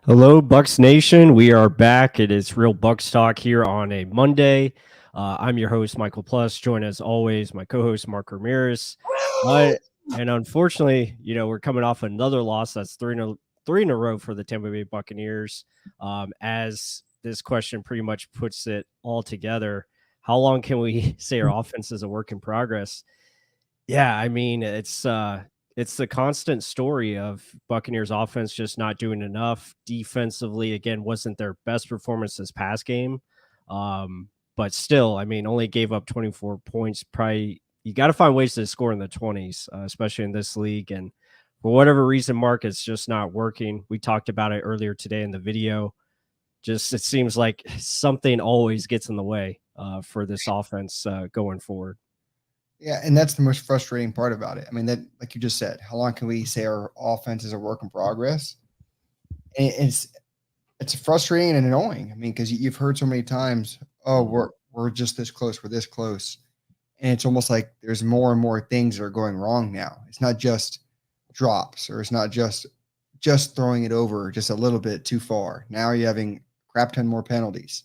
Hello, Bucks Nation. We are back. It is Real Bucks Talk here on a Monday. I'm your host, Michael Plus. Join as always, my co-host, Mark Ramirez. And unfortunately, we're coming off another loss. That's three in a row for the Tampa Bay Buccaneers. As this question pretty much puts it all together, how long can we say our offense is a work in progress? Yeah, I mean, it's the constant story of Buccaneers offense just not doing enough. Defensively, again, wasn't their best performance this past game. But still, I mean, only gave up 24 points. Probably you got to find ways to score in the 20s, especially in this league. And for whatever reason, Mark, it's just not working. We talked about it earlier today in the video. Just it seems like something always gets in the way for this offense going forward. Yeah, and that's the most frustrating part about it. I mean, that like you just said, how long can we say our offense is a work in progress? And it's frustrating and annoying. I mean, because you've heard so many times, oh, we're just this close, we're this close, and it's almost like there's more and more things that are going wrong now. It's not just drops, or it's not just throwing it over just a little bit too far. Now you're having crap ton more penalties.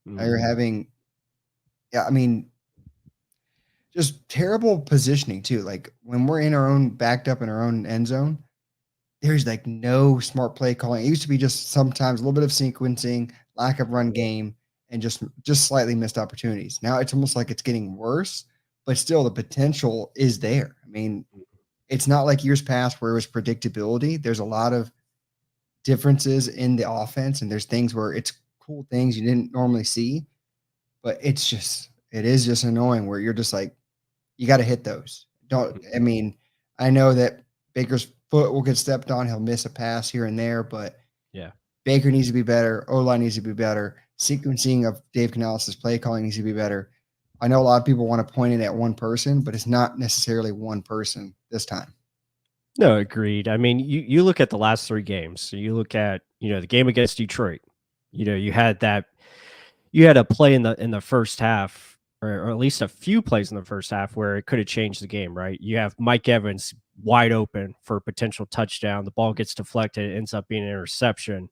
Now you're having, yeah, I mean, just terrible positioning too. Like when we're in our own backed up in our own end zone, there's like no smart play calling. It used to be just sometimes a little bit of sequencing, lack of run game, and just slightly missed opportunities. Now it's almost like it's getting worse, but still the potential is there. I mean, it's not like years past where it was predictability. There's a lot of differences in the offense, and there's things where it's cool things you didn't normally see, but it is just annoying where you're just like, you got to hit those. Don't, I mean, I know that Baker's foot will get stepped on. He'll miss a pass here and there, but Yeah. Baker needs to be better. O-line needs to be better. Sequencing of Dave Canales' play calling needs to be better. I know a lot of people want to point it at one person, but it's not necessarily one person this time. No, agreed. I mean, you look at the last three games. So you look at, the game against Detroit. You had a play in the first half, or at least a few plays in the first half where it could have changed the game, right? You have Mike Evans wide open for a potential touchdown. The ball gets deflected, it ends up being an interception.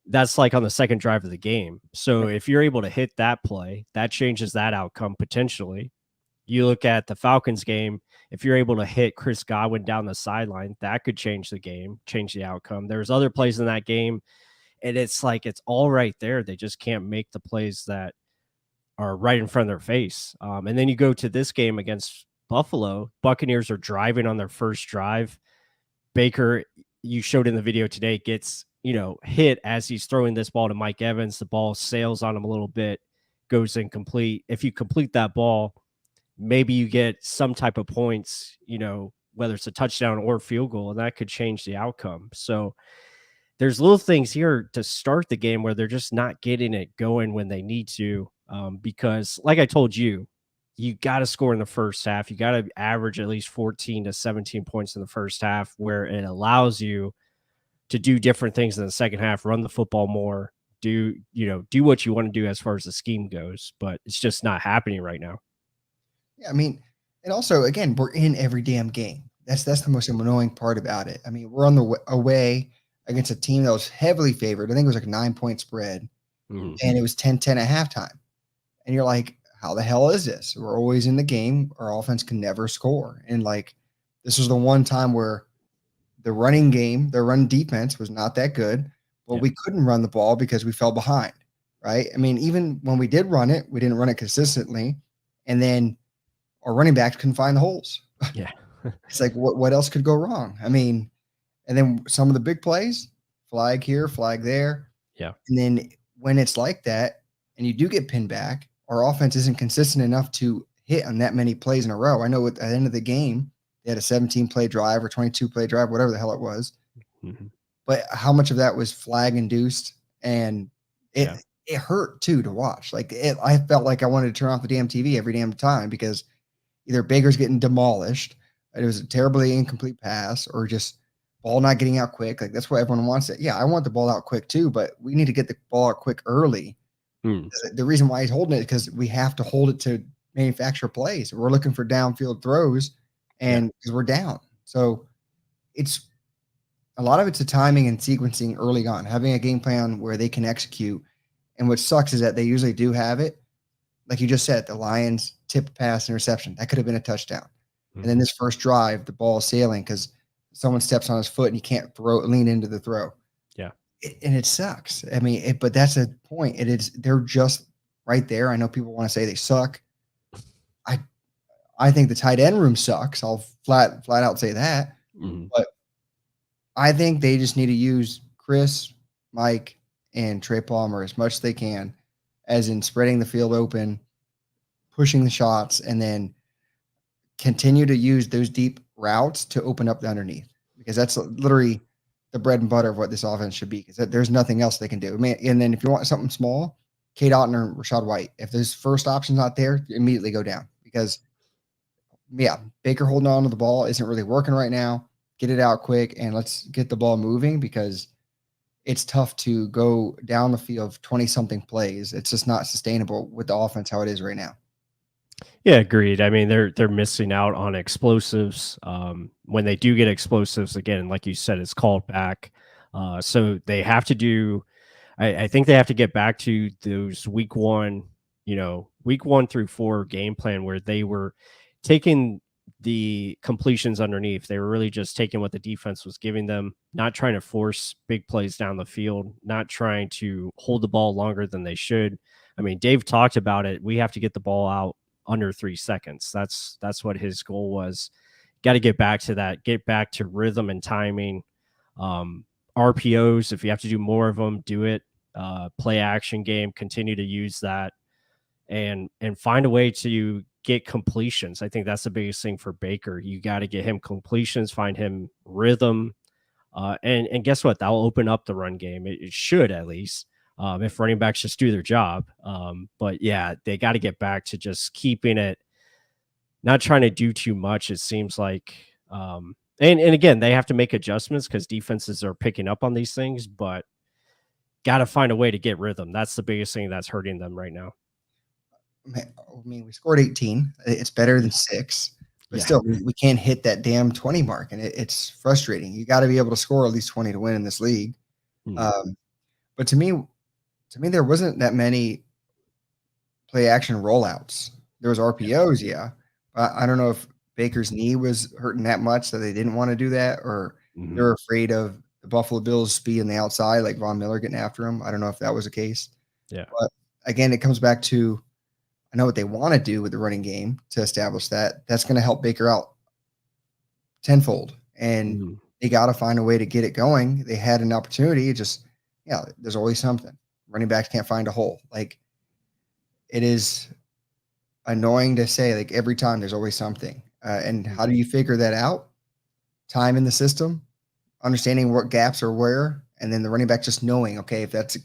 That's like on the second drive of the game. So if you're able to hit that play, that changes that outcome potentially. You look at the Falcons game, if you're able to hit Chris Godwin down the sideline, that could change the game, change the outcome. There's other plays in that game, and it's like it's all right there. They just can't make the plays that are right in front of their face. And then you go to this game against Buffalo. Buccaneers are driving on their first drive. Baker, you showed in the video today, gets hit as he's throwing this ball to Mike Evans. The ball sails on him a little bit, goes incomplete. If you complete that ball, maybe you get some type of points, whether it's a touchdown or field goal, and that could change the outcome. So there's little things here to start the game where they're just not getting it going when they need to. Because like I told you, you got to score in the first half. You got to average at least 14 to 17 points in the first half where it allows you to do different things in the second half, run the football more, do what you want to do as far as the scheme goes, but it's just not happening right now. Yeah, I mean, and also again, we're in every damn game. That's the most annoying part about it. I mean, we're on the away against a team that was heavily favored. I think it was like a 9-point spread, and it was 10-10 at halftime. And you're like, how the hell is this? We're always in the game. Our offense can never score. And like, this was the one time where the running game, the run defense was not that good, but we couldn't run the ball because we fell behind, right? I mean, even when we did run it, we didn't run it consistently. And then our running backs couldn't find the holes. Yeah. It's like, what else could go wrong? I mean, and then some of the big plays, flag here, flag there. Yeah. And then when it's like that and you do get pinned back, our offense isn't consistent enough to hit on that many plays in a row. I know at the end of the game, they had a 17-play drive or 22-play drive, whatever the hell it was. But how much of that was flag induced? And it hurt too to watch. Like I felt like I wanted to turn off the damn TV every damn time because either Baker's getting demolished, it was a terribly incomplete pass, or just ball not getting out quick. Like that's what everyone wants. It. Yeah, I want the ball out quick too, but we need to get the ball out quick early. The reason why he's holding it is because we have to hold it to manufacture plays. We're looking for downfield throws, and because we're down, so it's a lot of it's a timing and sequencing early on, having a game plan where they can execute. And what sucks is that they usually do have it. Like you just said, the Lions tip pass interception. That could have been a touchdown. And then Mhm. this first drive, the ball is sailing because someone steps on his foot and he can't lean into the throw. Yeah. And it sucks. I mean, but that's a point. It is, they're just right there. I know people want to say they suck. I, I think the tight end room sucks. I'll flat out say that. Mhm. But I think they just need to use Chris, Mike, and Trey Palmer as much as they can, as in spreading the field open, pushing the shots, and then continue to use those deep routes to open up the underneath, because that's literally the bread and butter of what this offense should be, because there's nothing else they can do. I mean, and then if you want something small, Kate Otten or Rashad White. If this first option's not there, immediately go down, because yeah, Baker holding on to the ball isn't really working right now. Get it out quick and let's get the ball moving, because it's tough to go down the field 20 something plays. It's just not sustainable with the offense how it is right now. Yeah, agreed. I mean, they're missing out on explosives. When they do get explosives, again, like you said, it's called back. So they have to do. I think they have to get back to those week 1 through 4 game plan where they were taking the completions underneath. They were really just taking what the defense was giving them, not trying to force big plays down the field, not trying to hold the ball longer than they should. I mean, Dave talked about it. We have to get the ball out under 3 seconds. That's what his goal was. Got to get back to that, get back to rhythm and timing. Um, RPOs, if you have to do more of them, do it. Play action game, continue to use that, and find a way to get completions. I think that's the biggest thing for Baker. You got to get him completions, find him rhythm, and guess what? That will open up the run game. It should, at least, if running backs just do their job. But yeah, they got to get back to just keeping it, not trying to do too much. It seems like, and again, they have to make adjustments because defenses are picking up on these things, but got to find a way to get rhythm. That's the biggest thing that's hurting them right now. I mean, we scored 18. It's better than 6, but Yeah. still, we can't hit that damn 20 mark, and it's frustrating. You got to be able to score at least 20 to win in this league. Mm, But there wasn't that many play action rollouts. There was yeah. RPOs, yeah. But I don't know if Baker's knee was hurting that much that they didn't want to do that, or Mhm. they're afraid of the Buffalo Bills speed on the outside, like Von Miller getting after him. I don't know if that was the case. Yeah. But again, it comes back to, I know what they want to do with the running game to establish that. That's going to help Baker out tenfold. And Mhm. they got to find a way to get it going. They had an opportunity. It just, yeah, there's always something. Running backs can't find a hole. Like, it is annoying to say, like, every time there's always something. And how do Mhm. you figure that out? Time in the system, understanding what gaps are where, and then the running back just knowing, okay, if that's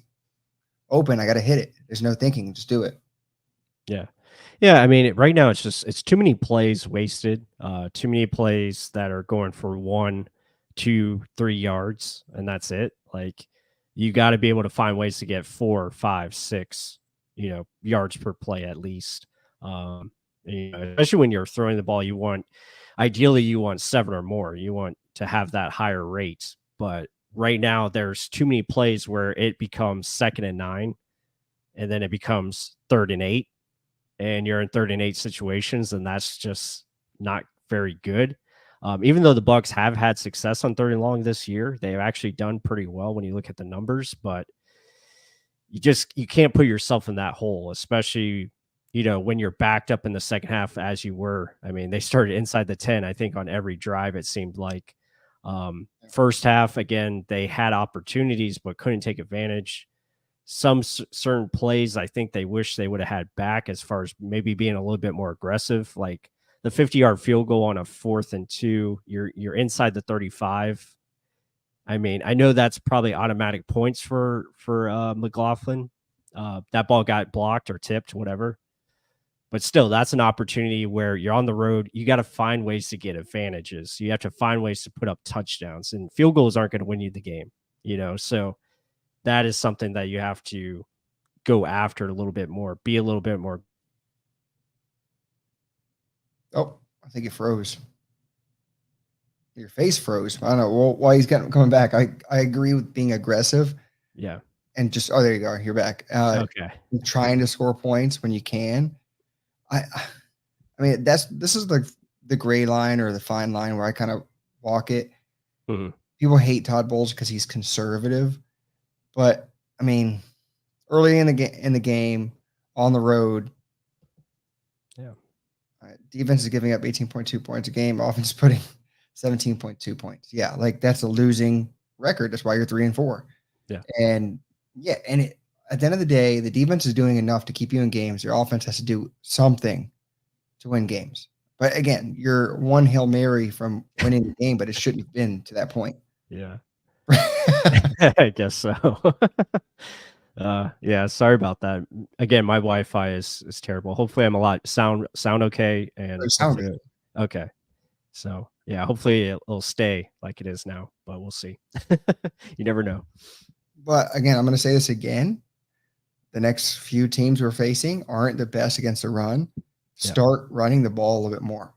open, I got to hit it. There's no thinking, just do it. Yeah. Yeah, I mean, right now it's too many plays wasted, too many plays that are going for 1, 2, 3 yards, and that's it. Like, you gotta be able to find ways to get 4, 5, 6, yards per play at least. Especially when you're throwing the ball, ideally, you want 7 or more. You want to have that higher rate, but right now, there's too many plays where it becomes 2nd and 9, and then it becomes 3rd and 8, and you're in 3rd and 8 situations, and that's just not very good. Even though the Bucs have had success on 3rd and long this year, they've actually done pretty well when you look at the numbers, but you can't put yourself in that hole, especially when you're backed up in the second half as you were. I mean, they started inside the 10, I think, on every drive, it seemed like. First half, again, they had opportunities but couldn't take advantage. Some certain plays I think they wish they would have had back, as far as maybe being a little bit more aggressive, like the 50-yard field goal on a 4th and 2. You're inside the 35. I mean, I know that's probably automatic points for McLaughlin. That ball got blocked or tipped, whatever. But still, that's an opportunity where you're on the road. You got to find ways to get advantages. You have to find ways to put up touchdowns, and field goals aren't going to win you the game. So that is something that you have to go after a little bit more, be a little bit more. Oh, I think it froze. Your face froze. I don't know why he's coming back. I agree with being aggressive Yeah. and just oh there you go. You're back. Okay. Trying to score points when you can. I I mean this is the gray line or the fine line where I kind of walk it. Mhm. People hate Todd Bowles because he's conservative, but I mean early in the game on the road, Yeah. defense is giving up 18.2 points a game. Offense is putting 17.2 points. Yeah, like that's a losing record. That's why you're 3-4. Yeah. And yeah, and at the end of the day, the defense is doing enough to keep you in games. Your offense has to do something to win games. But again, you're one Hail Mary from winning the game, but it shouldn't have been to that point. Yeah. I guess so. Yeah, sorry about that. Again, my Wi-Fi is terrible. Hopefully I'm a lot sound okay, They and sound hopefully good. okay. So, yeah, hopefully it'll stay like it is now, but we'll see. You never know. But again, I'm going to say this again. The next few teams we're facing aren't the best against the run. Yeah. Start running the ball a little bit more.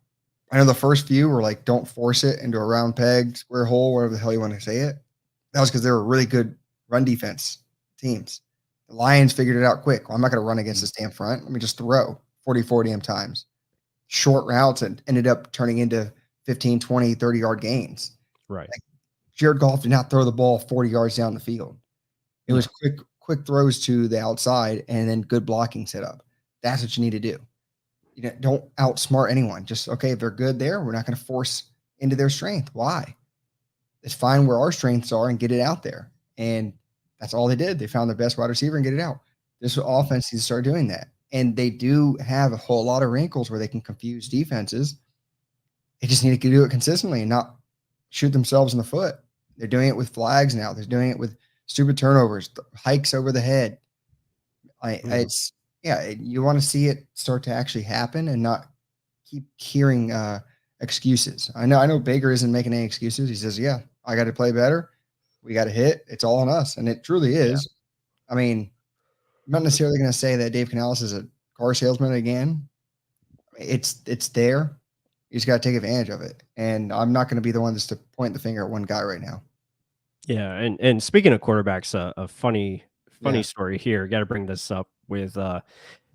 I know the first few were like, don't force it into a round peg, square hole, whatever the hell you want to say it. That was because they were really good run defense teams. The Lions figured it out quick. Well, I'm not going to run against Mm. this damn front. Let me just throw 40 damn times. Short routes and ended up turning into 15, 20, 30-yard gains. Right. Like Jared Goff did not throw the ball 40 yards down the field. It was No. quick throws to the outside and then good blocking setup. That's what you need to do. You know, don't outsmart anyone. Just okay, if they're good there, we're not going to force into their strength. Why? It's find where our strengths are and get it out there. And that's all they did. They found the best wide receiver and get it out. This offense needs to start doing that. And they do have a whole lot of wrinkles where they can confuse defenses. They just need to do it consistently and not shoot themselves in the foot. They're doing it with flags now. They're doing it with stupid turnovers, hikes over the head. Mhm. It's yeah. You want to see it start to actually happen and not keep hearing excuses. I know Baker isn't making any excuses. He says, "Yeah, I got to play better. We got to hit. It's all on us," and it truly Yeah. is. I mean, I'm not necessarily going to say that Dave Canales is a car salesman again. It's there. You just got to take advantage of it. And I'm not going to be the one just to point the finger at one guy right now. Yeah, and speaking of quarterbacks, a funny Yeah. story here. Got to bring this up with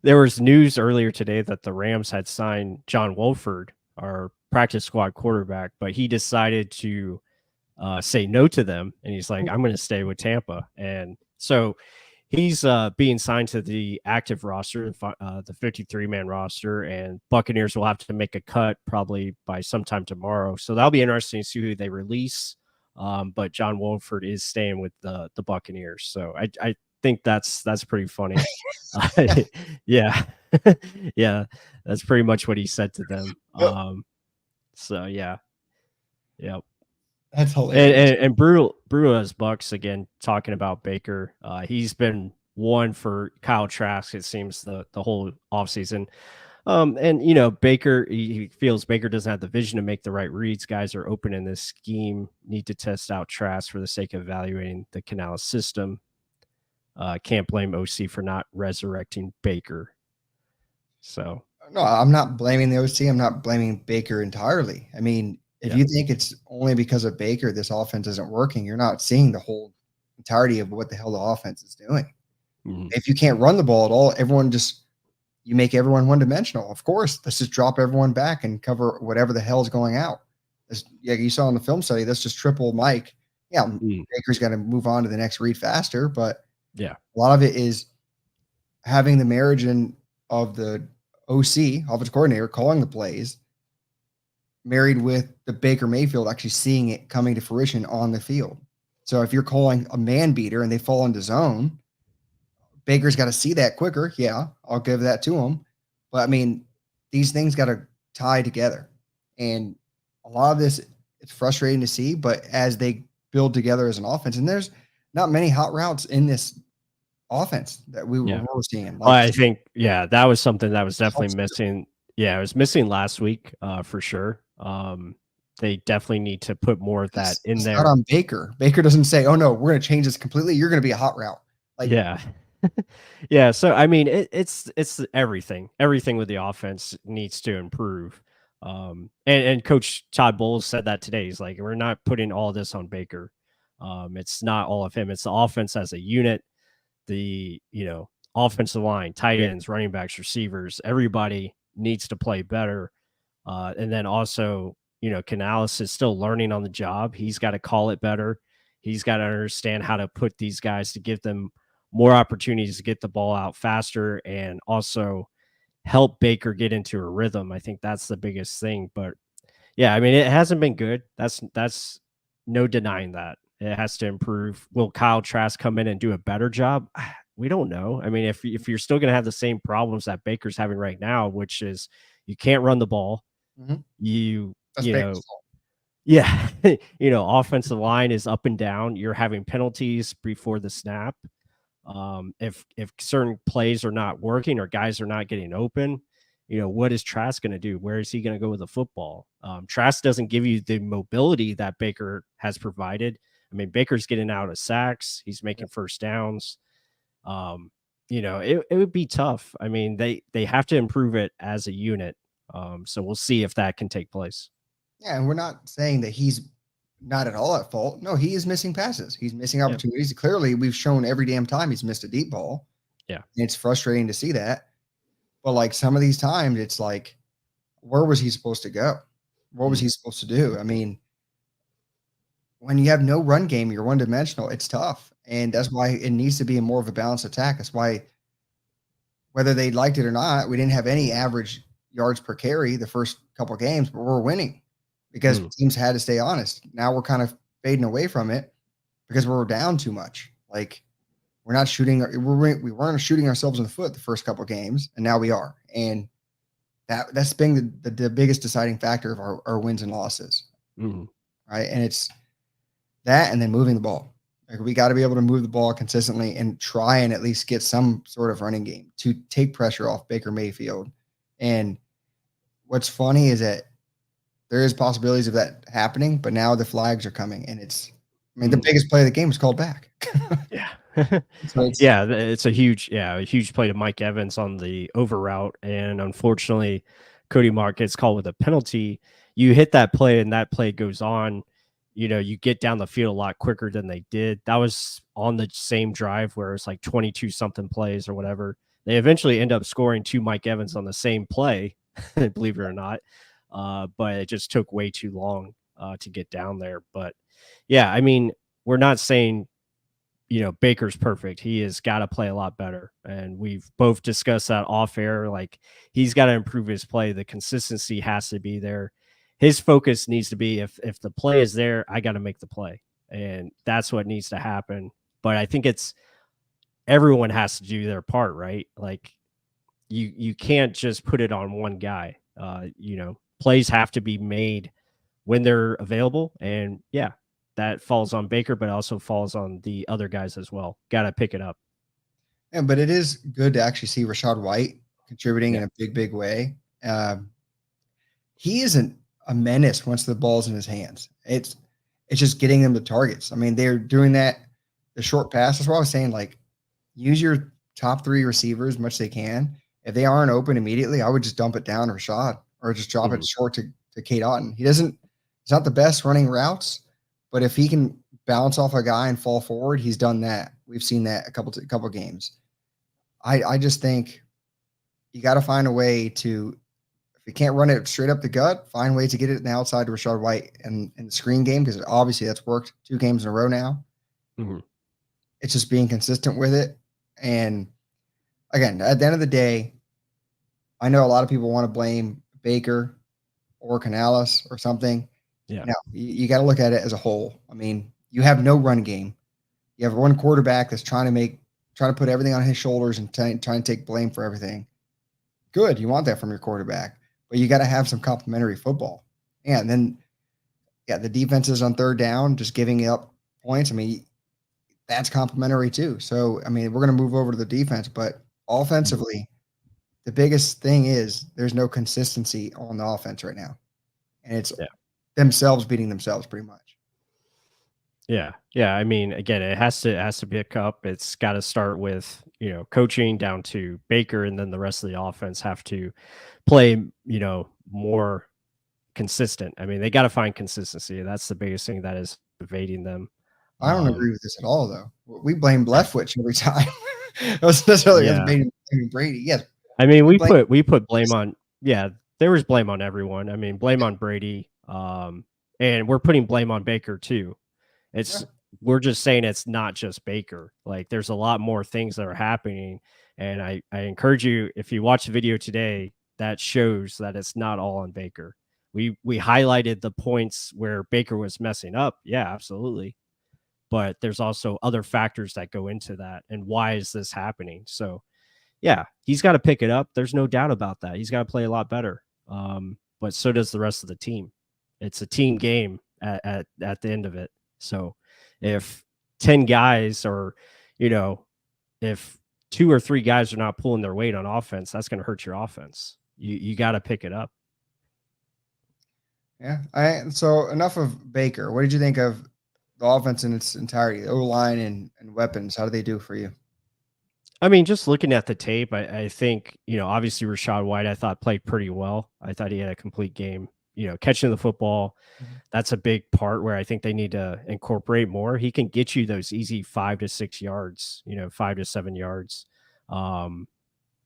there was news earlier today that the Rams had signed John Wolford, our practice squad quarterback, but he decided to say no to them, and he's like, "I'm going to stay with Tampa." And so he's being signed to the active roster, the 53-man roster, and Buccaneers will have to make a cut probably by sometime tomorrow. So that'll be interesting to see who they release. But John Wolford is staying with the Buccaneers, so I think that's pretty funny. Yeah, yeah, that's pretty much what he said to them. Yep. So yeah, yeah. That's And hilarious. and, and Brutal as Bucks again talking about Baker. He's been one for Kyle Trask, it seems, the whole offseason. And Baker, he feels Baker doesn't have the vision to make the right reads. Guys are open in this scheme, need to test out Trask for the sake of evaluating the Canales system. Can't blame OC for not resurrecting Baker. So No, I'm not blaming the OC. I'm not blaming Baker entirely. I mean, if yeah. you think it's only because of Baker this offense isn't working, you're not seeing the whole entirety of what the hell the offense is doing. Mhm. If you can't run the ball at all, you make everyone one dimensional. Of course, let's just drop everyone back and cover whatever the hell is going out. Yeah, you saw in the film study, that's just triple Mike. Yeah, Mm. Baker's got to move on to the next read faster, but Yeah. a lot of it is having the marriage of the OC, offensive coordinator, calling the plays, married with the Baker Mayfield actually seeing it coming to fruition on the field. So if you're calling a man beater and they fall into zone, Baker's got to see that quicker. Yeah, I'll give that to him. But I mean, these things got to tie together. And a lot of this, it's frustrating to see, but as they build together as an offense, and there's not many hot routes in this offense that we Yeah. were seeing. Well, Like I think, yeah, that was something that was definitely helps. missing. Yeah, it was missing last week, for sure. They definitely need to put more of that in It's not there. on Baker. Baker doesn't say, "Oh no, we're going to change this completely. You're going to be a hot route." Like Yeah. Yeah, so I mean, it's everything. Everything with the offense needs to improve. And Coach Todd Bowles said that today. He's like, we're not putting all this on Baker. It's not all of him. It's the offense as a unit, the, offensive line, tight ends, running backs, receivers, everybody needs to play better. And then also, Canales is still learning on the job. He's got to call it better. He's got to understand how to put these guys to give them more opportunities to get the ball out faster and also help Baker get into a rhythm. I think that's the biggest thing. But yeah, I mean, it hasn't been good. That's no denying that. It has to improve. Will Kyle Trask come in and do a better job? We don't know. I mean, if you're still going to have the same problems that Baker's having right now, which is you can't run the ball, Mhm. you That's you Baker's know fault. yeah, offensive line is up and down. You're having penalties before the snap. If certain plays are not working or guys are not getting open, what is Trask going to do? Where is he going to go with the football? Trask doesn't give you the mobility that Baker has provided. I mean, Baker's getting out of sacks. He's making first downs. It would be tough. I mean, they have to improve it as a unit. So we'll see if that can take place. Yeah, and we're not saying that he's not at all at fault. No, he is missing passes. He's missing Yeah. opportunities. Clearly, we've shown every damn time he's missed a deep ball. Yeah. And it's frustrating to see that. But like some of these times, it's like, where was he supposed to go? What was he supposed to do? I mean, when you have no run game, you're one dimensional. It's tough. And that's why it needs to be more of a balanced attack. That's why, whether they liked it or not, we didn't have any average yards per carry the first couple of games, but we're winning because teams had to stay honest. Now we're kind of fading away from it because we're down too much. Like we're not shooting, we weren't shooting ourselves in the foot the first couple of games, and now we are. And that's been the biggest deciding factor of our wins and losses. Right. And it's that and then moving the ball. Like we got to be able to move the ball consistently and try and at least get some sort of running game to take pressure off Baker Mayfield. And what's funny is that there is possibilities of that happening, but now the flags are coming, and the biggest play of the game was called back. Yeah. So Yeah, it's a huge play to Mike Evans on the over route. And unfortunately, Cody Mark gets called with a penalty. You hit that play and that play goes on. You get down the field a lot quicker than they did. That was on the same drive where it's like 22 something plays or whatever. They eventually end up scoring to Mike Evans on the same play, believe it or not. But it just took way too long to get down there. But yeah, I mean, we're not saying Baker's perfect. He has got to play a lot better. And we've both discussed that off air. Like he's got to improve his play. The consistency has to be there. His focus needs to be if the play is there, I got to make the play. And that's what needs to happen. But I think it's everyone has to do their part, right? Like you can't just put it on one guy. Plays have to be made when they're available. And yeah, that falls on Baker, but also falls on the other guys as well. Got to pick it up. Yeah, but it is good to actually see Rachaad White contributing Yeah. in a big way. He isn't a menace once the ball's in his hands. It's just getting them the targets. I mean, they're doing that, the short pass. That's what I was saying. Like, use your top three receivers as much as they can. If they aren't open immediately, I would just dump it down to Rashad or just drop it short to Kate Otten. He's not the best running routes, but if he can bounce off a guy and fall forward, he's done that. We've seen that a couple games. I just think you got to find a way to, if you can't run it straight up the gut, find ways to get it in the outside to Rachaad White in the screen game, because obviously that's worked 2 games in a row now. It's just being consistent with it. And again, at the end of the day, I know a lot of people want to blame Baker or Canales or something. Yeah. Now, you got to look at it as a whole. I mean, you have no run game. You have one quarterback that's trying to put everything on his shoulders and trying to take blame for everything. Good. You want that from your quarterback, but you got to have some complementary football. And then, the defenses on third down, just giving up points. I mean, that's complementary too. So, I mean, we're going to move over to the defense, but offensively, the biggest thing is there's no consistency on the offense right now. And it's themselves beating themselves pretty much. Yeah. Yeah. I mean, again, it has to pick up. It's got to start with, coaching down to Baker, and then the rest of the offense have to play, more consistent. I mean, they got to find consistency. That's the biggest thing that is evading them. I don't agree with this at all, though. We blame Leftwich every time. It wasn't necessarily us yeah. blaming Brady. Yes, I mean, we we put blame on, yeah, there was blame on everyone. I mean, blame on Brady. And we're putting blame on Baker too. It's, yeah. we're just saying it's not just Baker. Like there's a lot more things that are happening. And I encourage you, if you watch the video today, that shows that it's not all on Baker. We highlighted the points where Baker was messing up. Yeah, absolutely. But there's also other factors that go into that. And why is this happening? So yeah, he's got to pick it up. There's no doubt about that. He's got to play a lot better. But so does the rest of the team. It's a team game at the end of it. So if 10 guys or, you know, if 2 or 3 guys are not pulling their weight on offense, that's going to hurt your offense. You got to pick it up. Yeah. So enough of Baker. What did you think of the offense in its entirety, O line and weapons? How do they do for you? I mean, just looking at the tape, I think, you know, obviously Rachaad White, I thought played pretty well. I thought he had a complete game, you know, catching the football. That's a big part where I think they need to incorporate more. He can get you those easy 5 to 6 yards, you know, 5 to 7 yards.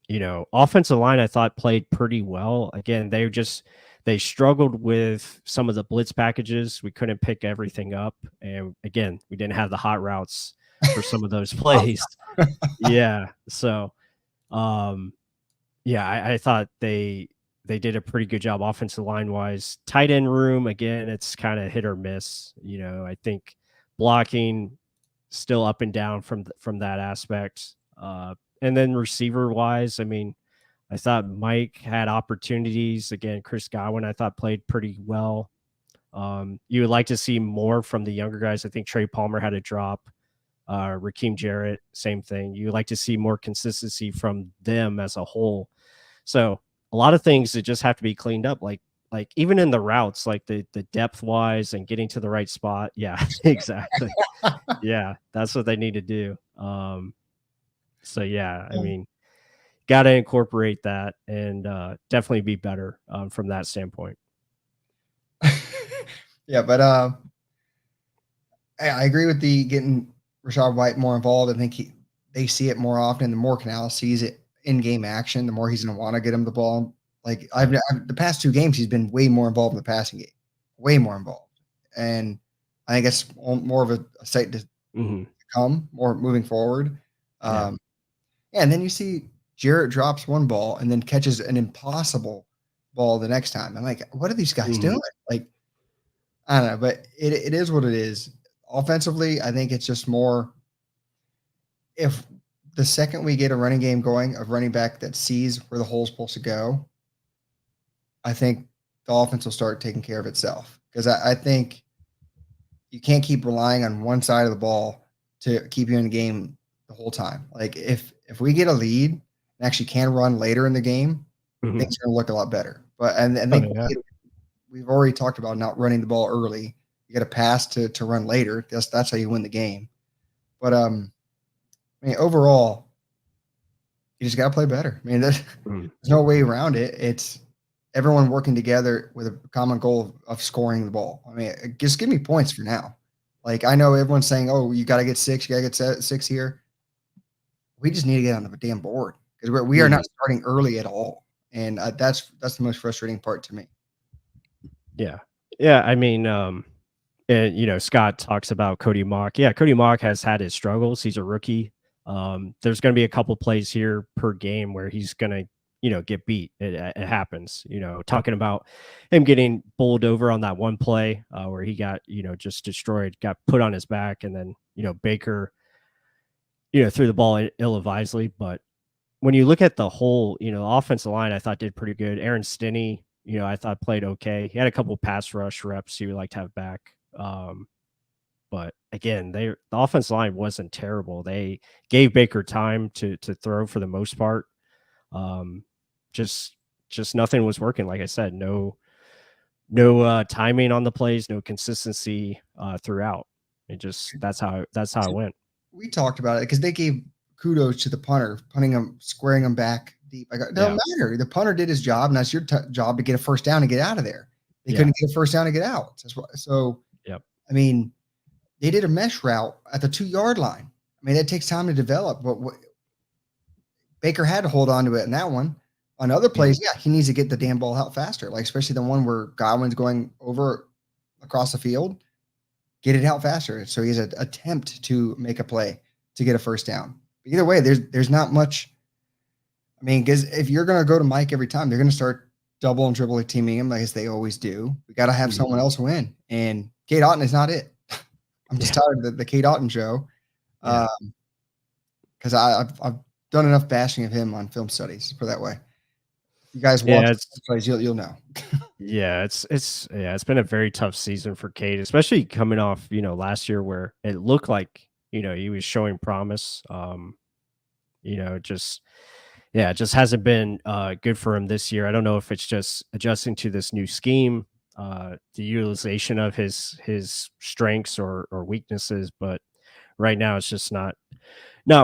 You know, offensive line, I thought played pretty well. Again, they struggled with some of the blitz packages. We couldn't pick everything up. And again, we didn't have the hot routes for some of those plays. Yeah. So, yeah, I thought they did a pretty good job offensive line wise. Tight end room, again, it's kind of hit or miss. You know, I think blocking still up and down from that aspect. And then receiver wise, I mean, I thought Mike had opportunities. Again, Chris Godwin, I thought played pretty well. You would like to see more from the younger guys. I think Trey Palmer had a drop. Raheem Jarrett, same thing. You like to see more consistency from them as a whole. So a lot of things that just have to be cleaned up, like even in the routes, like the depth wise and getting to the right spot. Yeah, exactly. Yeah, that's what they need to do. So yeah, I mean, got to incorporate that and definitely be better from that standpoint. Yeah, but I agree with the getting Rachaad White more involved. I think they see it more often. The more Canales sees it in game action, the more he's going to want to get him the ball. Like the past 2 games, he's been way more involved in the passing game, way more involved. And I think it's more of a sight to come, more moving forward. Yeah, and then you see Jarrett drops one ball and then catches an impossible ball the next time. I'm like, what are these guys doing? Like, I don't know, but it is what it is. Offensively, I think it's just more if the second we get a running game going, a running back that sees where the hole's supposed to go, I think the offense will start taking care of itself. Because I think you can't keep relying on one side of the ball to keep you in the game the whole time. Like if we get a lead and actually can run later in the game, things are going to look a lot better. But and I think we've already talked about not running the ball early. You got to pass to run later. That's how you win the game. But I mean, overall, you just got to play better. I mean, there's no way around it. It's everyone working together with a common goal of scoring the ball. I mean, just give me points for now. Like I know everyone's saying, "Oh, you got to get 6. You got to get 6 here." We just need to get on the damn board because we are not starting early at all, and that's the most frustrating part to me. Yeah, yeah. I mean, and you know, Scott talks about Cody Mock. Yeah, Cody Mock has had his struggles. He's a rookie. There's going to be a couple plays here per game where he's going to, you know, get beat. It happens. You know, talking about him getting bowled over on that one play where he got, you know, just destroyed, got put on his back, and then, you know, Baker, you know, threw the ball ill-advisedly. But when you look at the whole, you know, offensive line, I thought did pretty good. Aaron Stinney, you know, I thought played okay. He had a couple pass rush reps he would like to have back. But again, the offensive line wasn't terrible. They gave Baker time to throw for the most part. Just nothing was working. Like I said, no timing on the plays, no consistency throughout. It just that's how it went. We talked about it because they gave kudos to the punter, punting him, squaring him back deep. I go, it don't matter. The punter did his job, and that's your job to get a first down and get out of there. They couldn't get a first down to get out. So, Yep. I mean, they did a mesh route at the 2-yard line. I mean, that takes time to develop, but Baker had to hold on to it in that one. On other plays, yeah, he needs to get the damn ball out faster, like especially the one where Godwin's going over across the field. Get it out faster. So he's an attempt to make a play to get a first down. But either way, there's not much. I mean, because if you're going to go to Mike every time, they're going to start double and triple teaming him as they always do. We got to have someone else win. And Cade Otton is not it. I'm just tired of the Cade Otton show. Because I've done enough bashing of him on film studies, put it that way. If you guys watch plays, you'll know. It's been a very tough season for Cade, especially coming off, last year where it looked like, he was showing promise. It just hasn't been good for him this year. I don't know if it's just adjusting to this new scheme, the utilization of his strengths or weaknesses, but right now it's just not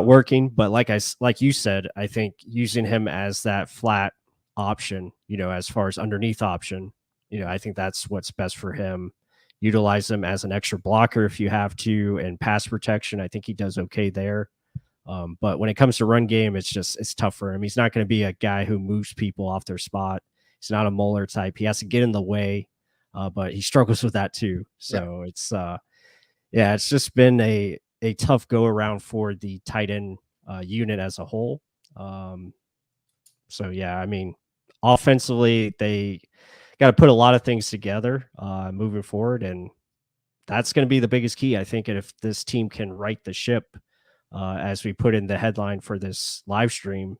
working. But like you said, I think using him as that flat option, as far as underneath option, I think that's what's best for him. Utilize him as an extra blocker if you have to, and pass protection. I think he does okay there. But when it comes to run game, it's tough for him. He's not going to be a guy who moves people off their spot. He's not a Muller type. He has to get in the way, but he struggles with that too. So it's just been a tough go around for the tight end unit as a whole. Offensively, they got to put a lot of things together moving forward, and that's going to be the biggest key, I think. And if this team can right the ship, as we put in the headline for this live stream,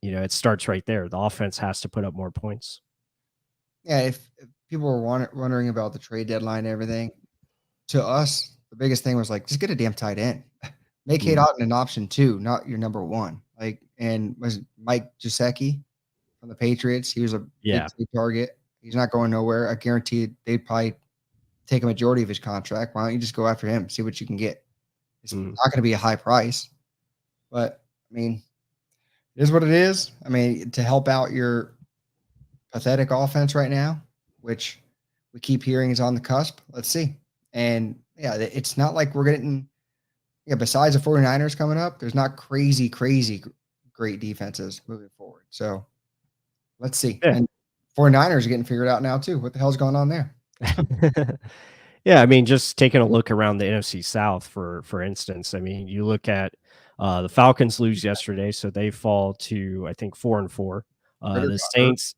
it starts right there. The offense has to put up more points. Yeah, if people were wondering about the trade deadline and everything, to us, the biggest thing was just get a damn tight end. Make Cade Otton an option 2, not your number 1. And was Mike Gesicki from the Patriots? He was a big target. He's not going nowhere. I guarantee they'd probably take a majority of his contract. Why don't you just go after him, see what you can get? It's not going to be a high price, but I mean, it is what it is. I mean, to help out your pathetic offense right now, which we keep hearing is on the cusp. Let's see. And it's not like we're getting, besides the 49ers coming up, there's not crazy great defenses moving forward. So let's see. Yeah. And 49ers are getting figured out now too. What the hell's going on there? Yeah, I mean, just taking a look around the NFC South, for instance, I mean, you look at the Falcons lose yesterday, so they fall to, I think, 4-4. The Saints,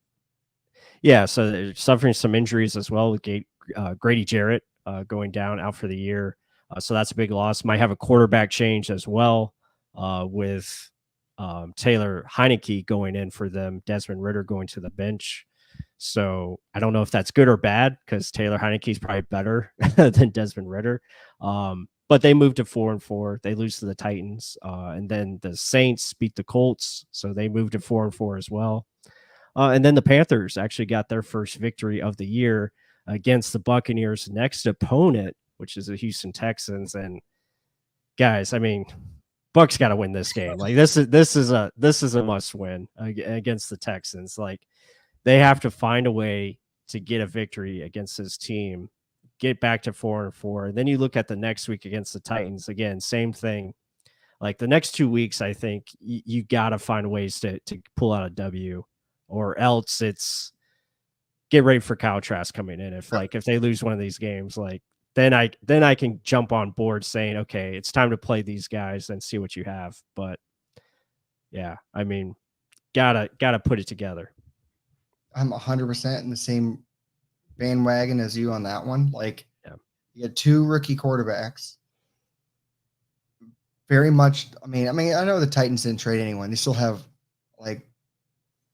so they're suffering some injuries as well with Grady Jarrett going down out for the year. So that's a big loss. Might have a quarterback change as well with Taylor Heineke going in for them, Desmond Ridder going to the bench. So I don't know if that's good or bad, because Taylor Heineke is probably better than Desmond Ridder. But they moved to 4-4. They lose to the Titans. And then the Saints beat the Colts. So they moved to 4-4 as well. And then the Panthers actually got their first victory of the year against the Buccaneers' next opponent, which is the Houston Texans. And guys, I mean, Bucs got to win this game. This is a must win against the Texans. They have to find a way to get a victory against this team, get back to 4-4. And then you look at the next week against the Titans. Again, same thing. The next 2 weeks, I think you got to find ways to pull out a W, or else it's get ready for Kyle Trask coming in. If they lose one of these games, then I can jump on board saying, okay, it's time to play these guys and see what you have. But yeah, I mean, gotta put it together. I'm 100% in the same bandwagon as you on that one. You had 2 rookie quarterbacks. Very much. I mean, I know the Titans didn't trade anyone. They still have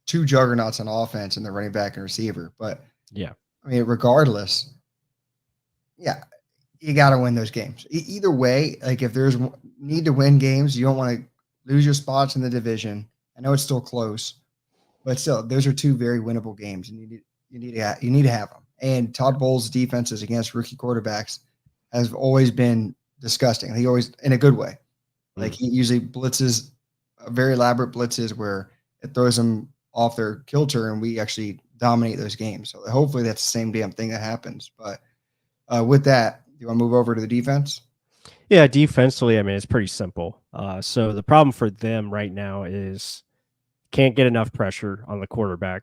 2 juggernauts on offense and the running back and receiver. But yeah, I mean, regardless, you got to win those games. Either way, if there's need to win games, you don't want to lose your spots in the division. I know it's still close, but still, those are 2 very winnable games, and you need to have them. And Todd Bowles' defenses against rookie quarterbacks has always been disgusting. He always, in a good way, he usually blitzes, very elaborate blitzes where it throws them off their kilter, and we actually dominate those games. So hopefully that's the same damn thing that happens. But with that, do you want to move over to the defense? Yeah, defensively, I mean, it's pretty simple. So the problem for them right now is can't get enough pressure on the quarterback.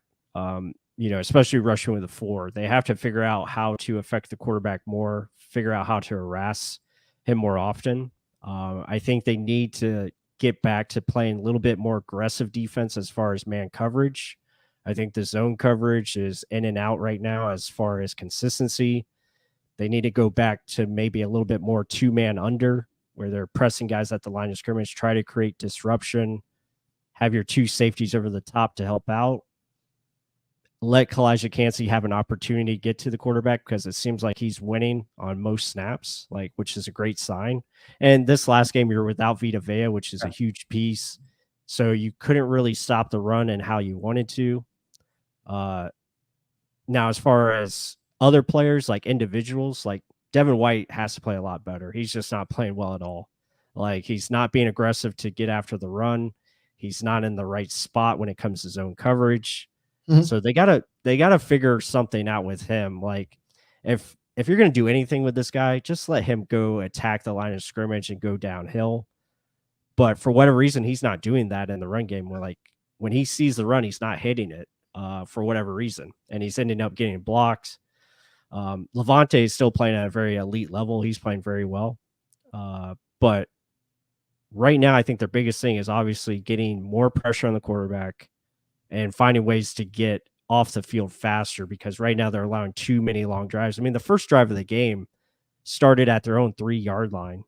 Especially rushing with the four. They have to figure out how to affect the quarterback more, figure out how to harass him more often. I think they need to get back to playing a little bit more aggressive defense as far as man coverage. I think the zone coverage is in and out right now as far as consistency. They need to go back to maybe a little bit more two-man under, where they're pressing guys at the line of scrimmage, try to create disruption, have your two safeties over the top to help out. Let Kalijah Cansey have an opportunity to get to the quarterback because it seems like he's winning on most snaps, which is a great sign. And this last game, you were without Vita Vea, which is a huge piece. So you couldn't really stop the run and how you wanted to. Now, as far as other players, like individuals, like Devin White has to play a lot better. He's just not playing well at all. Like, he's not being aggressive to get after the run. He's not in the right spot when it comes to zone coverage. Mm-hmm. So they gotta figure something out with him. Like, if you're gonna do anything with this guy, just let him go attack the line of scrimmage and go downhill. But for whatever reason, he's not doing that in the run game. Where when he sees the run, he's not hitting it for whatever reason, and he's ending up getting blocked. Levante is still playing at a very elite level. He's playing very well, but right now, I think their biggest thing is obviously getting more pressure on the quarterback and finding ways to get off the field faster, because right now they're allowing too many long drives. I mean, the first drive of the game started at their own 3-yard line,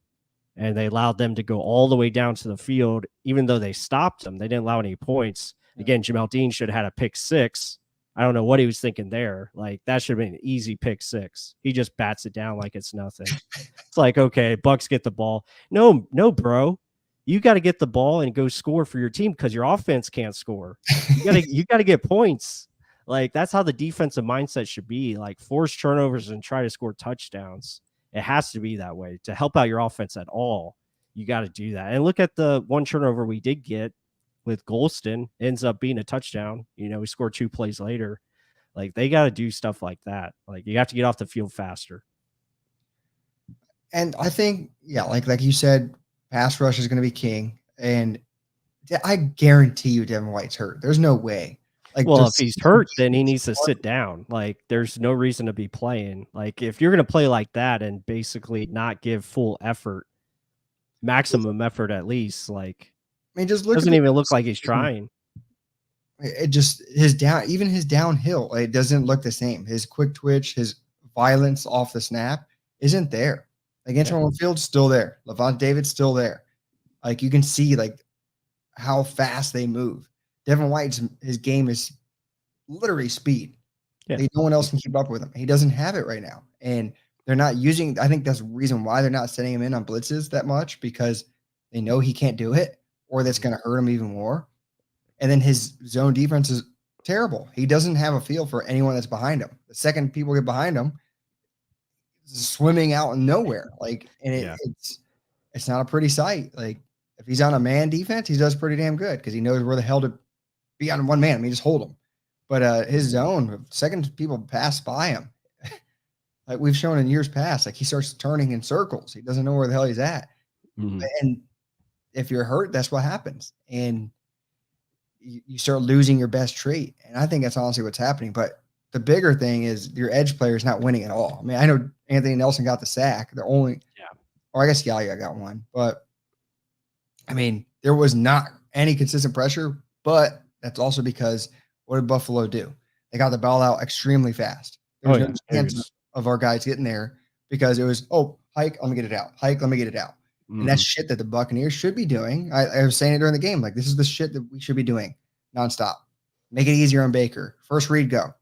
and they allowed them to go all the way down to the field. Even though they stopped them, they didn't allow any points. Again, Jamel Dean should have had a pick six. I don't know what he was thinking there. Like, that should have been an easy pick six. He just bats it down like it's nothing. It's like, okay, Bucs get the ball. No, bro. You got to get the ball and go score for your team because your offense can't score. You got to get points. Like, that's how the defensive mindset should be. Like, force turnovers and try to score touchdowns. It has to be that way to help out your offense at all. You got to do that. And look at the one turnover we did get with Golston, ends up being a touchdown. We scored 2 plays later. Like, they got to do stuff like that. Like, you have to get off the field faster. And I think, yeah, like you said, pass rush is going to be king. And I guarantee you Devin White's hurt. There's no way. Like, well, if he's hurt, then he needs to sit down. Like, there's no reason to be playing. Like, if you're going to play like that and basically not give full effort, maximum effort at least, like, I mean, just doesn't even look like he's trying. It just his downhill, it doesn't look the same. His quick twitch, his violence off the snap isn't there. Like, Antoine Field's still there. Levante David's still there. Like, you can see how fast they move. Devin White's his game is literally speed. Yeah. Like, no one else can keep up with him. He doesn't have it right now. And they're not using, I think that's the reason why they're not sending him in on blitzes that much, because they know he can't do it, or that's going to hurt him even more. And then his zone defense is terrible. He doesn't have a feel for anyone that's behind him. The second people get behind him, swimming out in nowhere. Like, and it's not a pretty sight. Like, if he's on a man defense, he does pretty damn good because he knows where the hell to be on one man. I mean, just hold him. But his zone, second people pass by him, like we've shown in years past, like he starts turning in circles. He doesn't know where the hell he's at. Mm-hmm. And if you're hurt, that's what happens. And you start losing your best trait. And I think that's honestly what's happening. But the bigger thing is your edge player is not winning at all. I mean, I know Anthony Nelson got the sack. Or I guess Yaya got one. But, I mean, there was not any consistent pressure. But that's also because what did Buffalo do? They got the ball out extremely fast. There was no chance of our guys getting there because it was, hike, let me get it out. Hike, let me get it out. Mm-hmm. And that's shit that the Buccaneers should be doing. I was saying it during the game. Like, this is the shit that we should be doing nonstop. Make it easier on Baker. First read, go.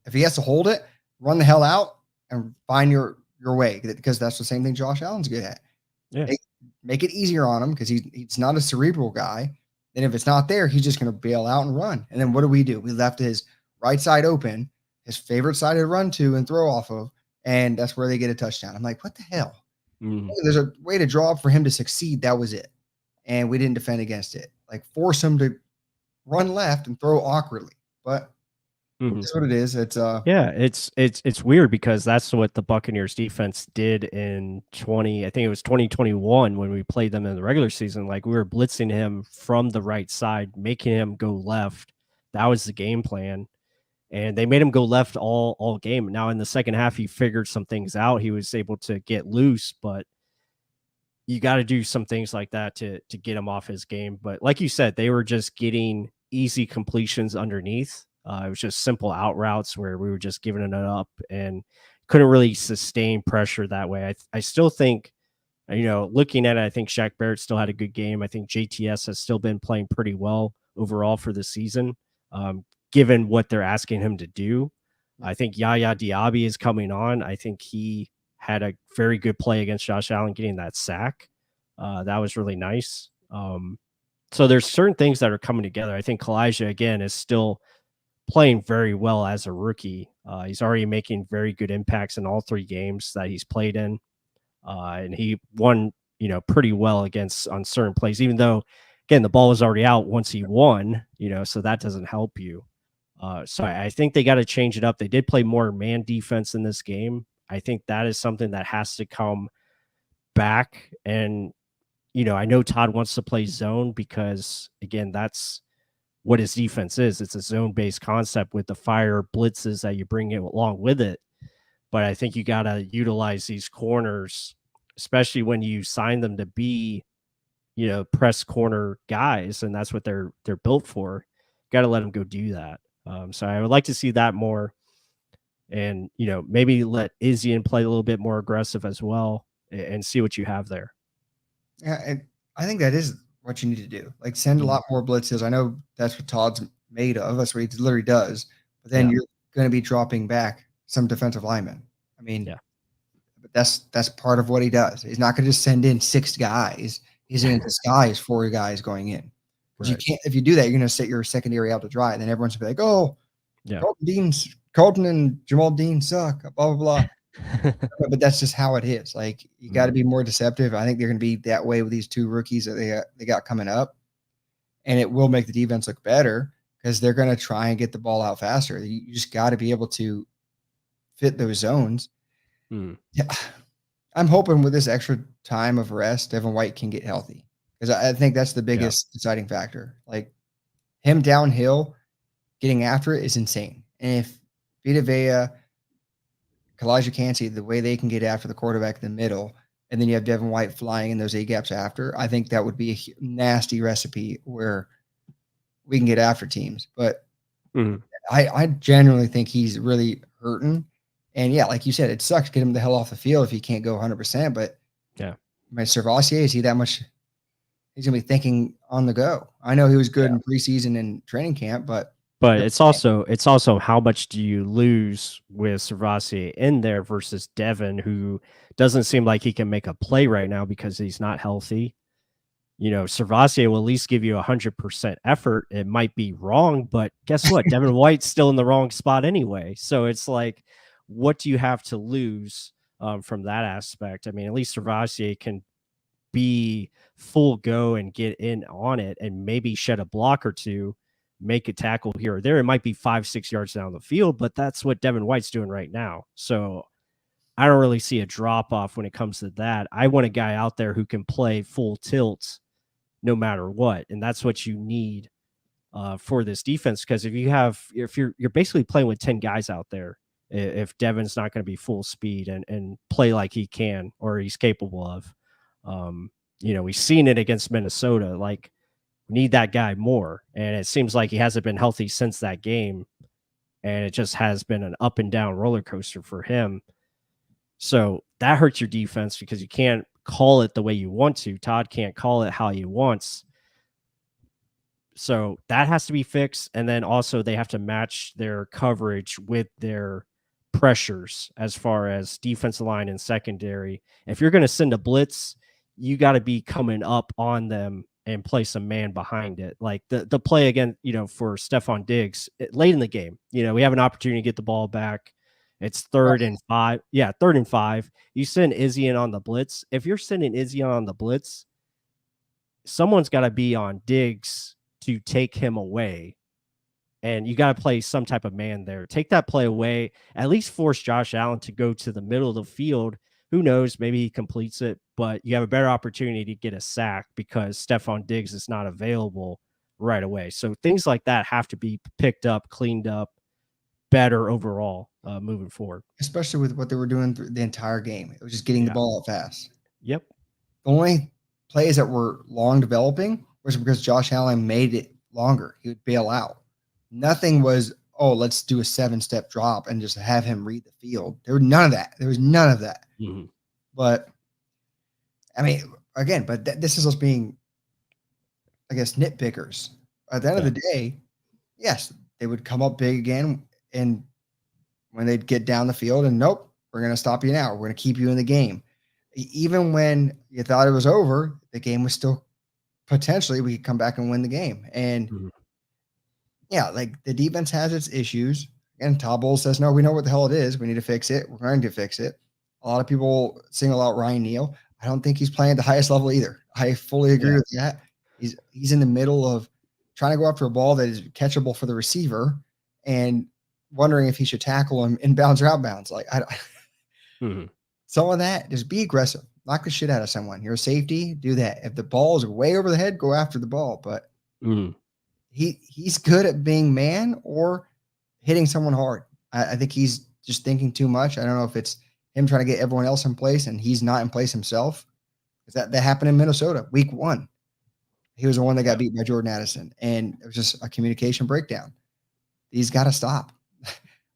If he has to hold it, run the hell out and find your way, because that's the same thing Josh Allen's good at. Yeah. Make it easier on him because he's not a cerebral guy. And if it's not there, he's just going to bail out and run. And then what do? We left his right side open, his favorite side to run to and throw off of, and that's where they get a touchdown. I'm like, what the hell? Mm-hmm. There's a way to draw up for him to succeed. That was it. And we didn't defend against it. Like, force him to run left and throw awkwardly. But Mhm. That's what it is. It's Yeah, it's weird because that's what the Buccaneers defense did in 20 I think it was 2021 when we played them in the regular season. Like, we were blitzing him from the right side, making him go left. That was the game plan, and they made him go left all game. Now in the second half, he figured some things out. He was able to get loose, but you got to do some things like that to get him off his game. But like you said, they were just getting easy completions underneath. It was just simple out routes where we were just giving it up and couldn't really sustain pressure that way. I still think, looking at it, I think Shaq Barrett still had a good game. I think JTS has still been playing pretty well overall for the season, given what they're asking him to do. I think Yaya Diaby is coming on. I think he had a very good play against Josh Allen, getting that sack. That was really nice. So there's certain things that are coming together. I think Kalijah, again, is still playing very well as a rookie. He's already making very good impacts in all 3 games that he's played in. And he won, pretty well against on certain plays, even though, again, the ball was already out once he won, so that doesn't help you. So I think they got to change it up. They did play more man defense in this game. I think that is something that has to come back. And, I know Todd wants to play zone because, again, that's what his defense is. It's a zone based concept with the fire blitzes that you bring it along with it. But I think you got to utilize these corners, especially when you sign them to be, press corner guys, and that's what they're built for. Got to let them go do that. So I would like to see that more, and maybe let Izzy play a little bit more aggressive as well, and see what you have there. Yeah, and I think that is what you need to do. Like, send a Mhm. lot more blitzes. I know that's what Todd's made of. That's what he literally does. But then Yeah, you're going to be dropping back some defensive linemen. I mean, yeah, but that's part of what he does. He's not going to just send in 6 guys. He's going to disguise 4 guys going in. Because you right. can't, if you do that, you're going to set your secondary out to dry. And then everyone's going to be like, oh, Yeah. Colton and Jamal Dean suck, blah, blah, blah. But that's just how it is. Like, you got to Mhm. be more deceptive. I think they're going to be that way with these 2 rookies that they got coming up, and it will make the defense look better because they're going to try and get the ball out faster. You just got to be able to fit those zones. Mhm. Yeah, I'm hoping with this extra time of rest, Devin White can get healthy because I think that's the Yeah. biggest deciding factor. Like, him downhill, getting after it is insane. And if Vita Vea, Kalijah Cansey, the way they can get after the quarterback in the middle, and then you have Devin White flying in those A gaps after, I think that would be a nasty recipe where we can get after teams. But Mhm. I genuinely think he's really hurting. And yeah, like you said, it sucks to get him the hell off the field if he can't go 100%. But Yeah. my Servasier, is he that much? He's going to be thinking on the go. I know he was good in preseason and training camp, but But it's also how much do you lose with Servasier in there versus Devin, who doesn't seem like he can make a play right now because he's not healthy. Servasier will at least give you 100% effort. It might be wrong, but guess what? Devin White's still in the wrong spot anyway. So it's like, what do you have to lose from that aspect? I mean, at least Servasier can be full go and get in on it and maybe shed a block or two, make a tackle here or there. It might be 5-6 yards down the field, but that's what Devin White's doing right now. So I don't really see a drop off when it comes to that. I want a guy out there who can play full tilt no matter what, and that's what you need for this defense. Because if you're basically playing with 10 guys out there, if Devin's not going to be full speed and play like he can or he's capable of, we've seen it against Minnesota. Like, we need that guy more, and it seems like he hasn't been healthy since that game, and it just has been an up and down roller coaster for him. So that hurts your defense because you can't call it the way you want to. Todd can't call it how he wants. So that has to be fixed. And then also they have to match their coverage with their pressures as far as defensive line and secondary. If you're going to send a blitz, you got to be coming up on them and play some man behind it. Like the play again, for Stephon Diggs late in the game, we have an opportunity to get the ball back. It's 3rd and 5. Yeah, 3rd and 5. You send Izzy in on the blitz. If you're sending Izzy on the blitz, someone's got to be on Diggs to take him away and you got to play some type of man there. Take that play away, at least force Josh Allen to go to the middle of the field. Who knows? Maybe he completes it, but you have a better opportunity to get a sack because Stephon Diggs is not available right away. So things like that have to be picked up, cleaned up, better overall moving forward. especially with what they were doing through the entire game. It was just getting the Yeah. ball out fast. Yep. The only plays that were long developing was because Josh Allen made it longer. He would bail out. Nothing was, oh, let's do a 7-step drop and just have him read the field. There was none of that. There was none of that. Mm-hmm. But I mean, again, but this is us being, I guess, nitpickers. At the end of the day, yes, they would come up big again, and when they'd get down the field, and nope, we're going to stop you now. We're going to keep you in the game. Even when you thought it was over, the game was still potentially we could come back and win the game. And yeah, like the defense has its issues. And Todd Bowles says, no, we know what the hell it is. We need to fix it. We're going to fix it. A lot of people single out Ryan Neal. I don't think he's playing at the highest level either. I fully agree with that. He's in the middle of trying to go after a ball that is catchable for the receiver and wondering if he should tackle him inbounds or outbounds. Like some of that, just be aggressive. Knock the shit out of someone. You're a safety, do that. If the ball is way over the head, go after the ball. But he's good at being man or hitting someone hard. I think he's just thinking too much. I don't know if it's him trying to get everyone else in place and he's not in place himself. Because that happened in Minnesota, week 1. He was the one that got beat by Jordan Addison. And it was just a communication breakdown. He's got to stop.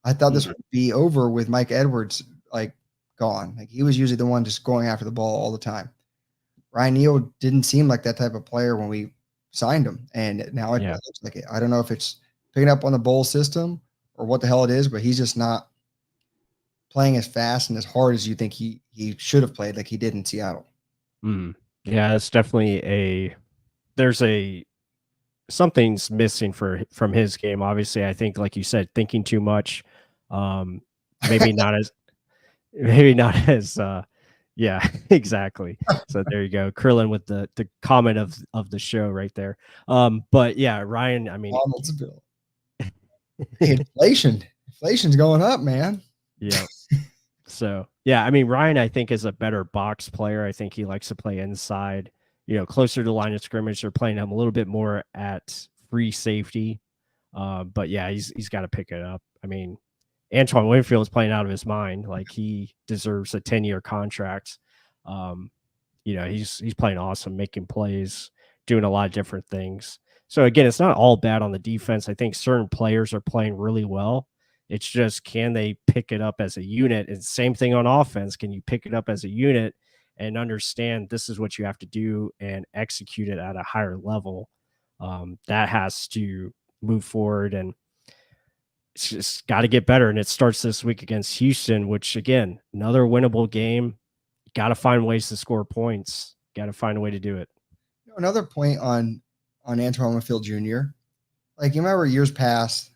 I thought this would be over with Mike Edwards, like, gone. Like, he was usually the one just going after the ball all the time. Ryan Neal didn't seem like that type of player when we signed him. And now it looks like it. I don't know if it's picking up on the bowl system or what the hell it is, but he's just not playing as fast and as hard as you think he should have played like he did in Seattle. Yeah, it's definitely something's missing from his game. Obviously, I think, like you said, thinking too much. Maybe not as yeah, exactly. So there you go. Krillin with the comment of the show right there. But yeah, Ryan, I mean, inflation's going up, man. Yeah. So yeah, I mean, Ryan, I think, is a better box player. I think he likes to play inside, closer to the line of scrimmage. They're playing him a little bit more at free safety. But yeah, he's got to pick it up. I mean, Antoine Winfield is playing out of his mind. Like, he deserves a 10-year contract. He's playing awesome, making plays, doing a lot of different things. So again, it's not all bad on the defense. I think certain players are playing really well. It's just, can they pick it up as a unit? And same thing on offense. Can you pick it up as a unit and understand this is what you have to do and execute it at a higher level? That has to move forward, and it's just got to get better. And it starts this week against Houston, which, again, another winnable game. Got to find ways to score points. Got to find a way to do it. Another point on Antoine Winfield Jr. Like, you remember years past,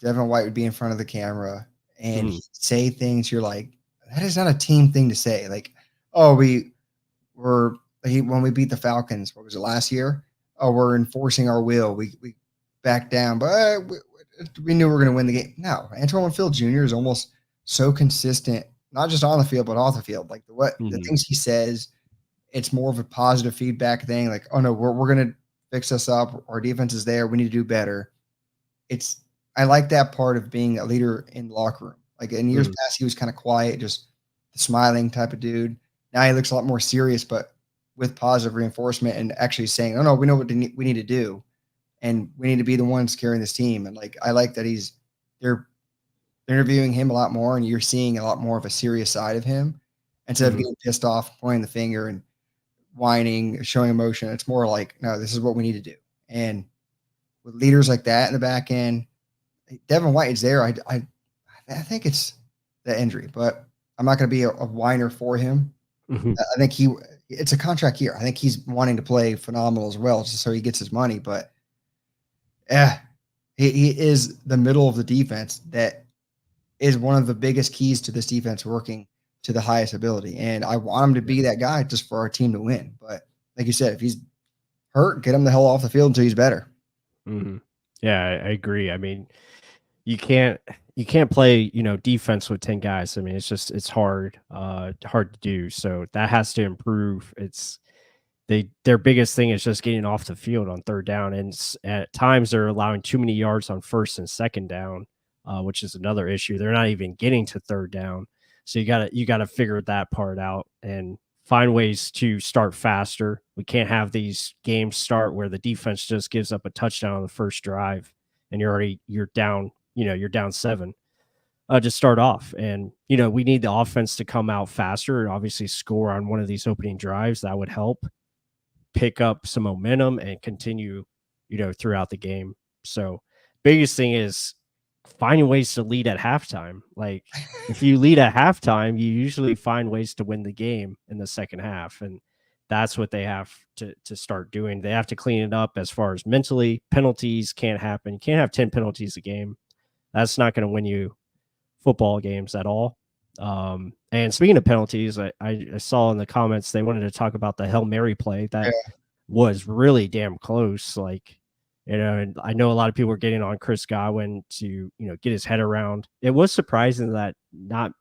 Devin White would be in front of the camera and say things you're like, that is not a team thing to say. Like, oh, when we beat the Falcons, what was it, last year? Oh, we're enforcing our will. We backed down, but we knew we were going to win the game. No, Antoine Winfield Jr. is almost so consistent, not just on the field, but off the field. Like, the things he says, it's more of a positive feedback thing. Like, oh no, we're going to fix us up. Our defense is there. We need to do better. I like that part of being a leader in the locker room. Like, in years past, he was kind of quiet, just the smiling type of dude. Now he looks a lot more serious, but with positive reinforcement and actually saying, oh no, we know what we need to do. And we need to be the ones carrying this team. And like, I like that they're interviewing him a lot more, and you're seeing a lot more of a serious side of him instead of getting pissed off, pointing the finger and whining, showing emotion. It's more like, no, this is what we need to do. And with leaders like that in the back end, Devin White is there. I think it's the injury, but I'm not going to be a whiner for him. I think it's a contract year. I think he's wanting to play phenomenal as well, just so he gets his money. But he is the middle of the defense that is one of the biggest keys to this defense working to the highest ability. And I want him to be that guy just for our team to win. But like you said, if he's hurt, get him the hell off the field until he's better. Yeah, I agree. I mean, you can't you can't play, defense with 10 guys. I mean, it's hard to do. So that has to improve. Their biggest thing is just getting off the field on third down, and at times they're allowing too many yards on first and second down, which is another issue. They're not even getting to third down, so you gotta figure that part out and find ways to start faster. We can't have these games start where the defense just gives up a touchdown on the first drive, and you're down. You're down seven. Just start off, and we need the offense to come out faster and obviously score on one of these opening drives. That would help pick up some momentum and continue, throughout the game. So, biggest thing is finding ways to lead at halftime. Like, if you lead at halftime, you usually find ways to win the game in the second half, and that's what they have to start doing. They have to clean it up as far as mentally. Penalties can't happen. You can't have 10 penalties a game. That's not going to win you football games at all. And speaking of penalties, I saw in the comments they wanted to talk about the Hail Mary play that was really damn close. Like, and I know a lot of people were getting on Chris Godwin to, get his head around. It was surprising that not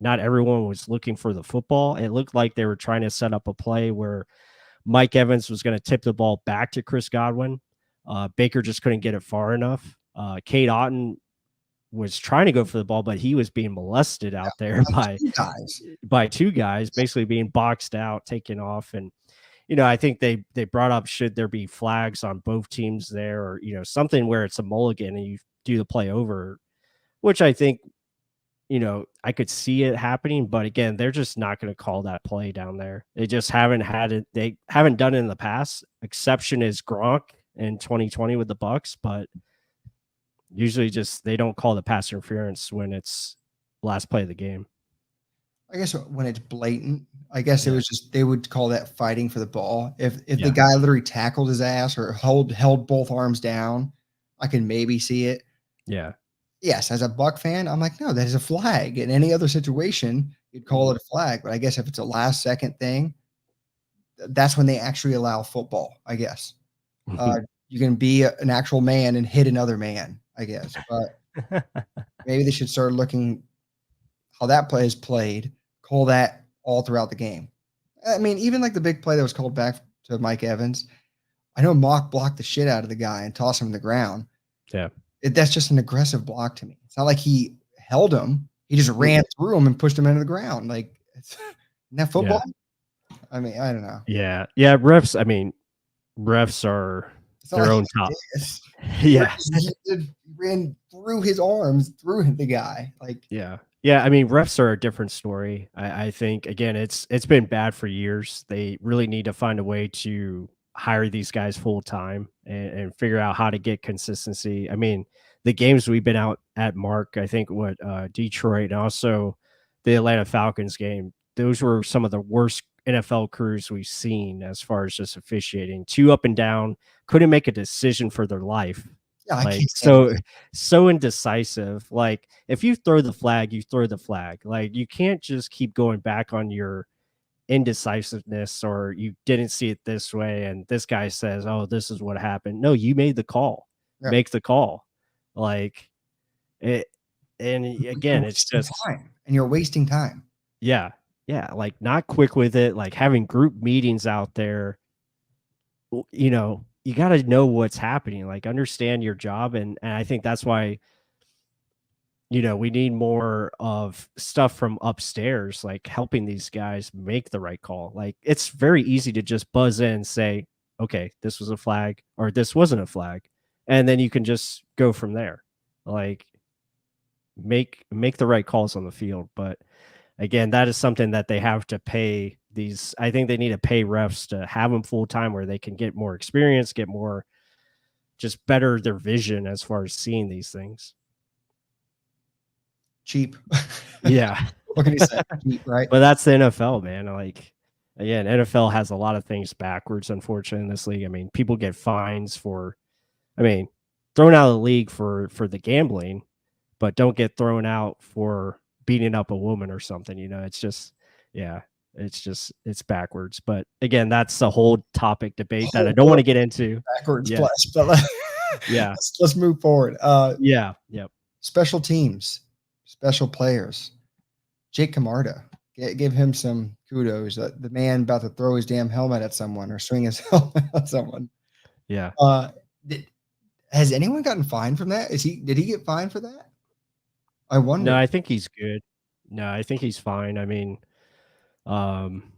everyone was looking for the football. It looked like they were trying to set up a play where Mike Evans was going to tip the ball back to Chris Godwin. Baker just couldn't get it far enough. Kate Otten was trying to go for the ball, but he was being molested out there by two guys, basically being boxed out, taken off. And, I think they brought up, should there be flags on both teams there, or, something where it's a mulligan and you do the play over, which I think, I could see it happening, but again, they're just not going to call that play down there. They just haven't had it. They haven't done it in the past. Exception is Gronk in 2020 with the Bucs, but usually just they don't call the pass interference when it's last play of the game. I guess when it's blatant, I guess it was just they would call that fighting for the ball. If the guy literally tackled his ass or held both arms down, I can maybe see it. Yeah. Yes, as a Buck fan, I'm like, no, that is a flag. In any other situation, you'd call it a flag. But I guess if it's a last second thing, that's when they actually allow football, I guess. You can be an actual man and hit another man, I guess. But maybe they should start looking how that play is played, call that all throughout the game. I mean, even like the big play that was called back to Mike Evans, I know Mock blocked the shit out of the guy and tossed him to the ground. Yeah. That's just an aggressive block to me. It's not like he held him. He just ran through him and pushed him into the ground. Like, isn't that football? Yeah. I mean, I don't know. Yeah. Yeah. Refs are their own top. Yeah. He ran through his arms, through the guy. Like, yeah. Yeah, I mean, refs are a different story. I think, again, it's been bad for years. They really need to find a way to hire these guys full time and figure out how to get consistency. I mean, the games we've been out at, Mark, I think Detroit and also the Atlanta Falcons game, those were some of the worst NFL crews we've seen as far as just officiating. Two up and down, couldn't make a decision for their life. Yeah, like so indecisive. Like, if you throw the flag, you throw the flag. Like, you can't just keep going back on your indecisiveness, or you didn't see it this way and this guy says, oh, this is what happened. No, you made the call. Make the call. Like it. And again, it's just time, and you're wasting time. Yeah. Like, not quick with it, like having group meetings out there. You got to know what's happening, like understand your job. And I think that's why, we need more of stuff from upstairs, like helping these guys make the right call. Like, it's very easy to just buzz in and say, okay, this was a flag or this wasn't a flag. And then you can just go from there. Like, make the right calls on the field. But again, that is something that they have to pay these. I think they need to pay refs to have them full time where they can get more experience, get more, just better their vision as far as seeing these things. Cheap. Yeah. What can you say? Cheap, right? But that's the NFL, man. Like, again, NFL has a lot of things backwards, unfortunately, in this league. I mean, people get fines for, thrown out of the league for the gambling, but don't get thrown out for beating up a woman or something. It's just, yeah, it's backwards. But again, that's a whole topic debate that I don't want to get into. Backwards plus, but Yeah. Let's move forward. Yeah. Yep. Special teams, special players. Jake Camarda. Give him some kudos. The man about to throw his damn helmet at someone or swing his helmet at someone. Yeah. Did, has anyone gotten fined from that? Did he get fined for that? I No, wonder. I think he's good. No, I think he's fine. I mean, um,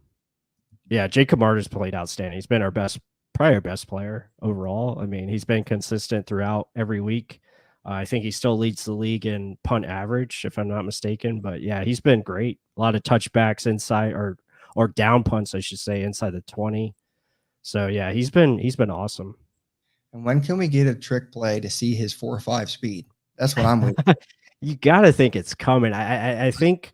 yeah, Jake Camarda's played outstanding. He's been probably our best player overall. I mean, he's been consistent throughout every week. I think he still leads the league in punt average, if I'm not mistaken. But yeah, he's been great. A lot of touchbacks inside or down punts, I should say, inside the 20. So yeah, he's been awesome. And when can we get a trick play to see his 4.5 speed? That's what I'm waiting. You got to think it's coming. I think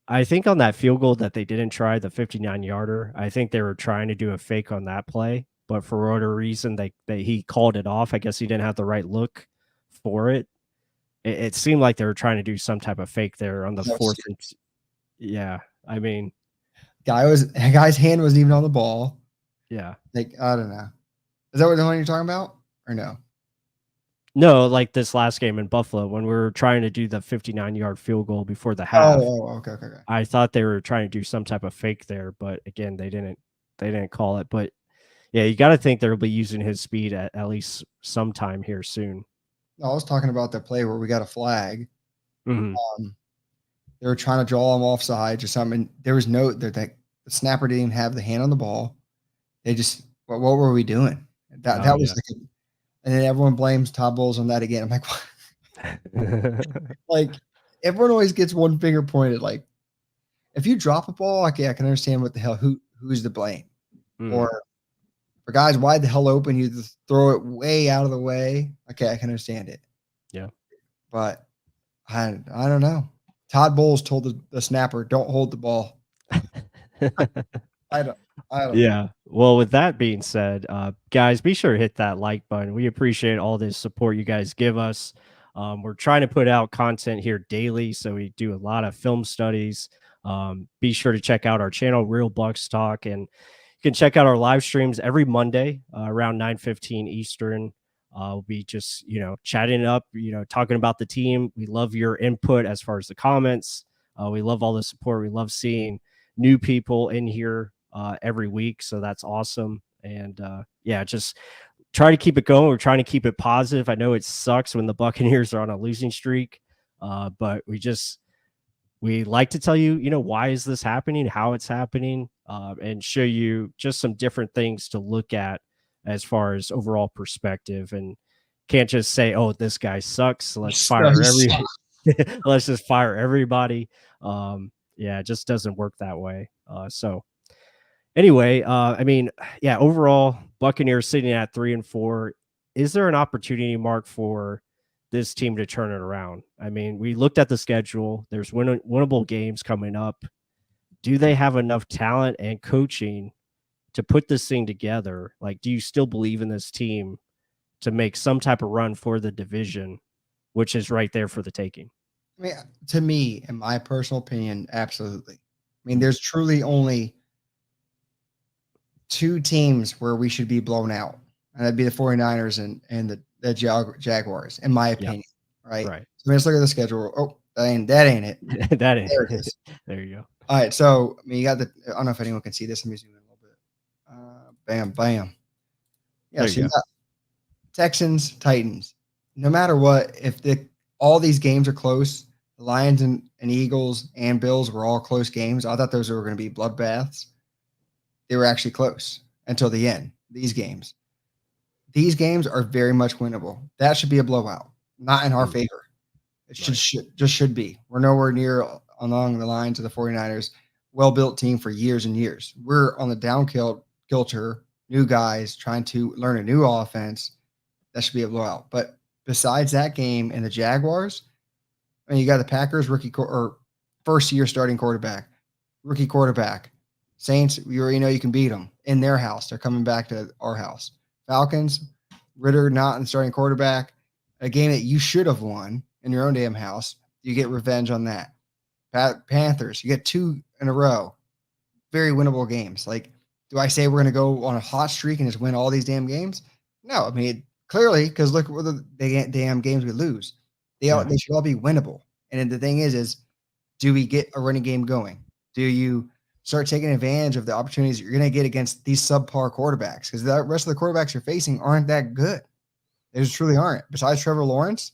on that field goal that they didn't try, the 59-yarder, I think they were trying to do a fake on that play, but for whatever reason, he called it off. I guess he didn't have the right look for it. It seemed like they were trying to do some type of fake there on the fourth. Yeah, I mean, guy's hand wasn't even on the ball. Yeah, like I don't know. Is that what the one you're talking about, or no? No, like this last game in Buffalo when we were trying to do the 59-yard field goal before the half. Okay. I thought they were trying to do some type of fake there, but again, they didn't call it. But yeah, you got to think they'll be using his speed at least sometime here soon. No, I was talking about the play where we got a flag. Mm-hmm. They were trying to draw him offside or something. There was the snapper didn't even have the hand on the ball. They just what were we doing? That was like and then everyone blames Todd Bowles on that again. I'm like, what? Like everyone always gets one finger pointed. Like if you drop a ball, okay, I can understand what the hell who's to blame. Or for guys wide the hell open, you just throw it way out of the way. Okay, I can understand it. Yeah. But I don't know. Todd Bowles told the snapper, don't hold the ball. I don't Yeah. know. Well, with that being said, guys, be sure to hit that like button. We appreciate all this support you guys give us. We're trying to put out content here daily, so we do a lot of film studies. Be sure to check out our channel, Real Bucs Talk, and you can check out our live streams every Monday around 9:15 Eastern. We'll be just chatting it up, talking about the team. We love your input as far as the comments. We love all the support. We love seeing new people in here every week, so that's awesome. And yeah, just try to keep it going. We're trying to keep it positive. I know it sucks when the Buccaneers are on a losing streak, but we like to tell you, why is this happening, how it's happening, and show you just some different things to look at as far as overall perspective. And can't just say, oh, this guy sucks, so let's let's just fire everybody. Yeah, it just doesn't work that way. So anyway, I mean, yeah, overall, Buccaneers sitting at 3-4. Is there an opportunity, Mark, for this team to turn it around? I mean, we looked at the schedule. There's winnable games coming up. Do they have enough talent and coaching to put this thing together? Like, do you still believe in this team to make some type of run for the division, which is right there for the taking? I mean, to me, in my personal opinion, absolutely. I mean, there's truly only two teams where we should be blown out, and that'd be the 49ers and the Jaguars, in my opinion. Right. So let's look at the schedule. Oh, that ain't it. That ain't there it is. There you go. All right. So I mean, you got I don't know if anyone can see this. Let me zoom in a little bit. Bam. Yeah. So you got Texans, Titans. No matter what, if all these games are close, the Lions and Eagles and Bills were all close games. I thought those were going to be bloodbaths. They were actually close until the end. These games are very much winnable. That should be a blowout, not in our favor. It should be. We're nowhere near along the lines of the 49ers, well-built team for years and years. We're on the downhill kilter, new guys trying to learn a new offense. That should be a blowout. But besides that game and the Jaguars, I mean, you got the Packers first-year starting quarterback, rookie quarterback. Saints, you already know you can beat them in their house. They're coming back to our house. Falcons, Ritter not in the starting quarterback. A game that you should have won in your own damn house. You get revenge on that. Panthers, you get two in a row. Very winnable games. Like, do I say we're going to go on a hot streak and just win all these damn games? No, I mean, clearly, because look what the damn games we lose. They should all be winnable. And then the thing is do we get a running game going? Do you start taking advantage of the opportunities you're going to get against these subpar quarterbacks? Because the rest of the quarterbacks you're facing aren't that good. They just truly aren't. Besides Trevor Lawrence,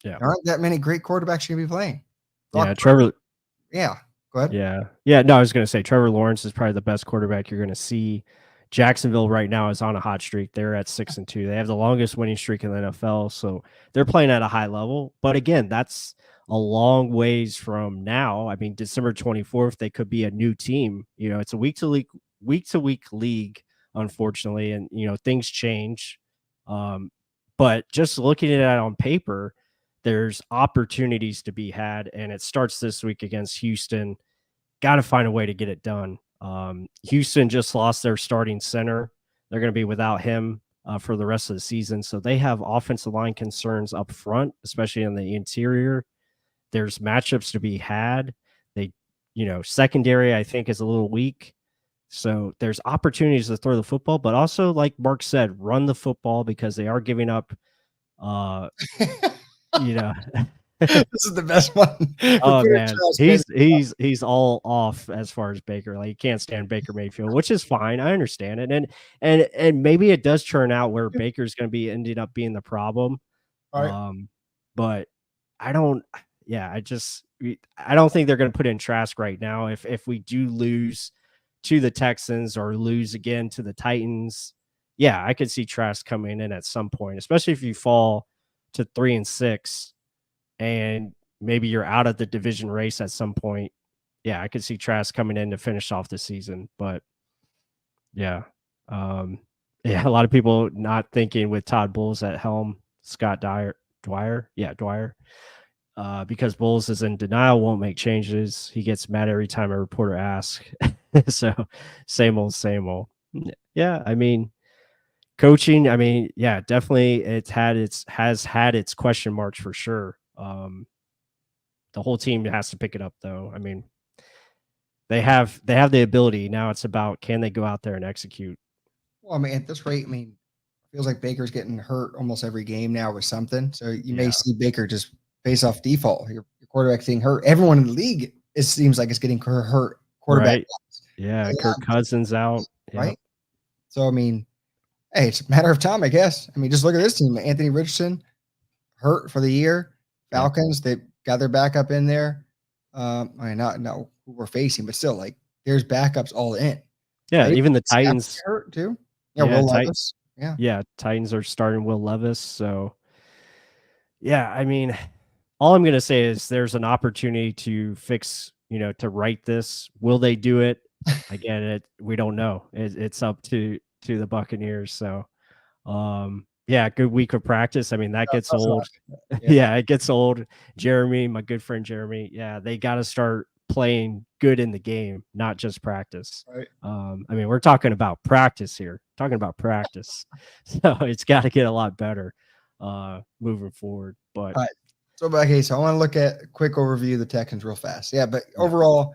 there aren't that many great quarterbacks you're going to be playing. Trevor. Yeah, go ahead. Yeah. No, I was going to say Trevor Lawrence is probably the best quarterback you're going to see. Jacksonville right now is on a hot streak. They're at 6-2. They have the longest winning streak in the NFL, so they're playing at a high level. But again, that's a long ways from now. I mean, December 24th, they could be a new team. You know, it's a week to week league, unfortunately, and things change. But just looking at it on paper, there's opportunities to be had, and it starts this week against Houston. Got to find a way to get it done. Houston just lost their starting center. They're going to be without him for the rest of the season. So they have offensive line concerns up front, especially in the interior. There's matchups to be had. Secondary, I think, is a little weak. So there's opportunities to throw the football, but also, like Mark said, run the football because they are giving up, This is the best one. Oh man, he's all off as far as Baker. Like, he can't stand Baker Mayfield, which is fine. I understand it, and maybe it does turn out where Baker's going to be ended up being the problem. Right. But I don't. Yeah, I don't think they're going to put in Trask right now. If we do lose to the Texans or lose again to the Titans, yeah, I could see Trask coming in at some point, especially if you fall to 3-6 and maybe you're out of the division race at some point. Yeah, I could see Trask coming in to finish off the season. But yeah, a lot of people not thinking with Todd Bowles at helm, Scott Dwyer, because Bowles is in denial, won't make changes. He gets mad every time a reporter asks. So same old. Yeah, I mean, coaching, definitely has had its question marks for sure. The whole team has to pick it up, though. I mean, they have the ability. Now it's about, can they go out there and execute? Well, I mean, at this rate, it feels like Baker's getting hurt almost every game now with something. So you may see Baker just face off default. Your quarterback getting hurt. Everyone in the league, it seems like it's getting hurt. Quarterback. Right. Yeah, Kirk Cousins out. Right. Yep. So, hey, it's a matter of time, I guess. Just look at this team. Anthony Richardson, hurt for the year. Falcons, they got their backup in there. Not who we're facing, but still, there's backups all in. Yeah, even the Titans hurt too. Yeah, Will Levis. Yeah, Titans are starting Will Levis. So, yeah, all I'm going to say is there's an opportunity to fix, to right this. Will they do it? Again, we don't know. It's up to the Buccaneers. So, good week of practice. That gets old. Yeah, it gets old. Jeremy, my good friend Jeremy, they got to start playing good in the game, not just practice. Right. We're talking about practice here. So it's got to get a lot better moving forward. But so I want to look at a quick overview of the Texans real fast. Yeah, but overall,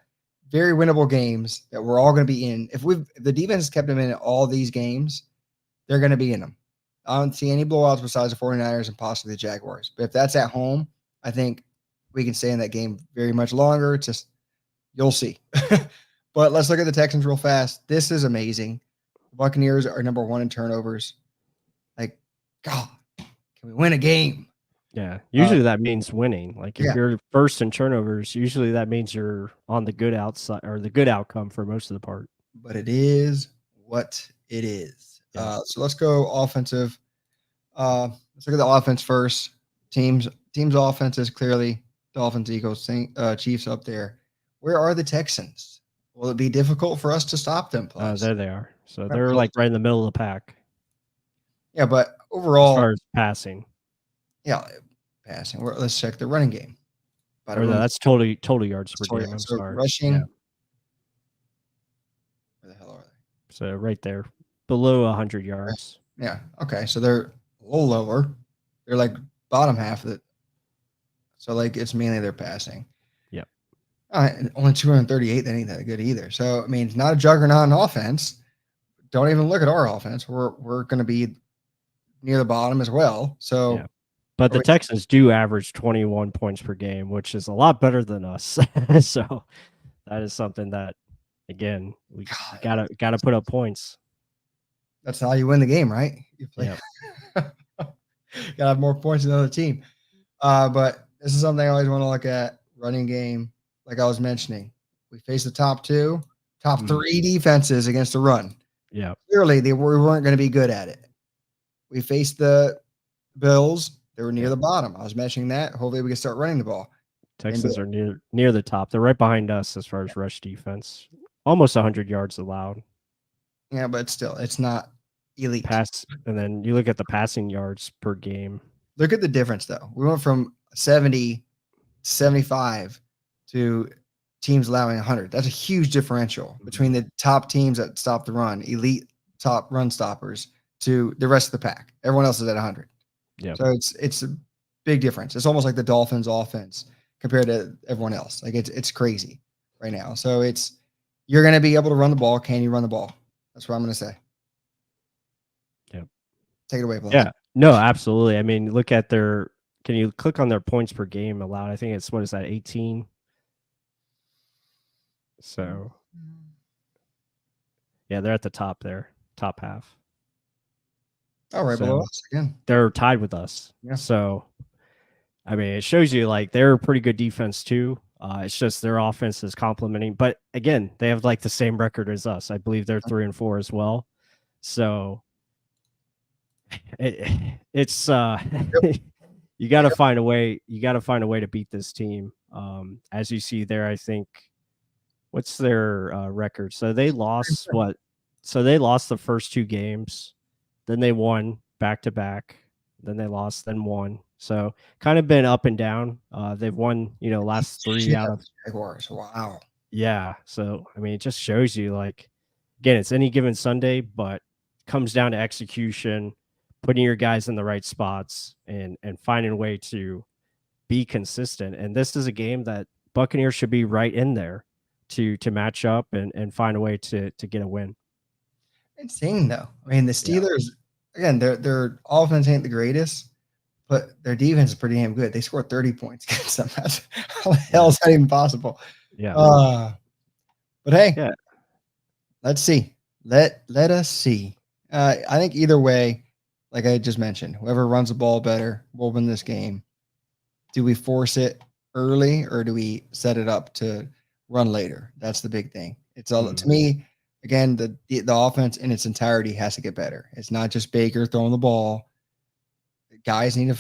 very winnable games that we're all going to be in. If the defense kept them in all these games, they're going to be in them. I don't see any blowouts besides the 49ers and possibly the Jaguars. But if that's at home, I think we can stay in that game very much longer. It's just, you'll see. But let's look at the Texans real fast. This is amazing. The Buccaneers are number 1 in turnovers. God, can we win a game? Yeah, usually that means winning. If you're first in turnovers, usually that means you're on the good outside or the good outcome for most of the part. But it is what it is. Yeah. So let's go offensive. Let's look at the offense first. Teams offense is clearly Dolphins, Eagles, Chiefs up there. Where are the Texans? Will it be difficult for us to stop them? There they are. So they're right in the middle of the pack. Yeah, but overall, as far as passing. Yeah, passing. Let's check the running game. That's total yards per game. I'm sorry. Rushing. Yeah. Where the hell are they? So right there, below 100 yards. Yeah. Okay. So they're a little lower. They're bottom half of it. So it's mainly their passing. Yep. Only 238. That ain't that good either. So it's not a juggernaut on offense. Don't even look at our offense. We're going to be near the bottom as well. Yeah. So, But the Texans do average 21 points per game, which is a lot better than us. So that is something that, again, we gotta put up points. that's how you win the game, right? You play. Yep. Gotta have more points than the other team. But this is something I always want to look at. Running game, like I was mentioning, we face the top three defenses against the run. Yeah. Clearly, we weren't going to be good at it. We faced the Bills. They were near the bottom. I was mentioning that. Hopefully, we can start running the ball. Texans are near the top. They're right behind us as far as rush defense. Almost 100 yards allowed. Yeah, but still, it's not elite. And then you look at the passing yards per game. Look at the difference, though. We went from 70, 75 to teams allowing 100. That's a huge differential between the top teams that stop the run, elite top run stoppers, to the rest of the pack. Everyone else is at 100. Yeah. So it's a big difference. It's almost like the Dolphins' offense compared to everyone else. Like it's crazy right now. So you're going to be able to run the ball. Can you run the ball? That's what I'm going to say. Yeah. Take it away, Blaine. Yeah. No, absolutely. I mean, look at can you click on their points per game allowed? I think it's, what is that, 18? So, yeah, they're at the top there, top half. All right, below us again. They're tied with us. Yeah. So, I mean, it shows you like they're a pretty good defense too. It's just their offense is complementing. But again, they have like the same record as us. I believe they're 3-4 as well. So it's you got to find a way. You got to find a way to beat this team. As you see there, I think what's their record? So they lost what? So they lost the first 2 games, then they won back to back, then they lost, then won. So kind of been up and down. They've won, last 3 out of Jaguars. Wow. Yeah. So I mean, it just shows you like, again, it's any given Sunday, but comes down to execution, putting your guys in the right spots, and finding a way to be consistent. And this is a game that Buccaneers should be right in there to match up and find a way to get a win. Insane though. I mean, the Steelers again, their offense ain't the greatest, but their defense is pretty damn good. They scored 30 points against them. How the hell is that even possible? Yeah. But hey, let's see. Let us see. I think either way, like I just mentioned, whoever runs the ball better will win this game. Do we force it early or do we set it up to run later? That's the big thing. It's all to me. Again, the offense in its entirety has to get better. It's not just Baker throwing the ball. Guys need to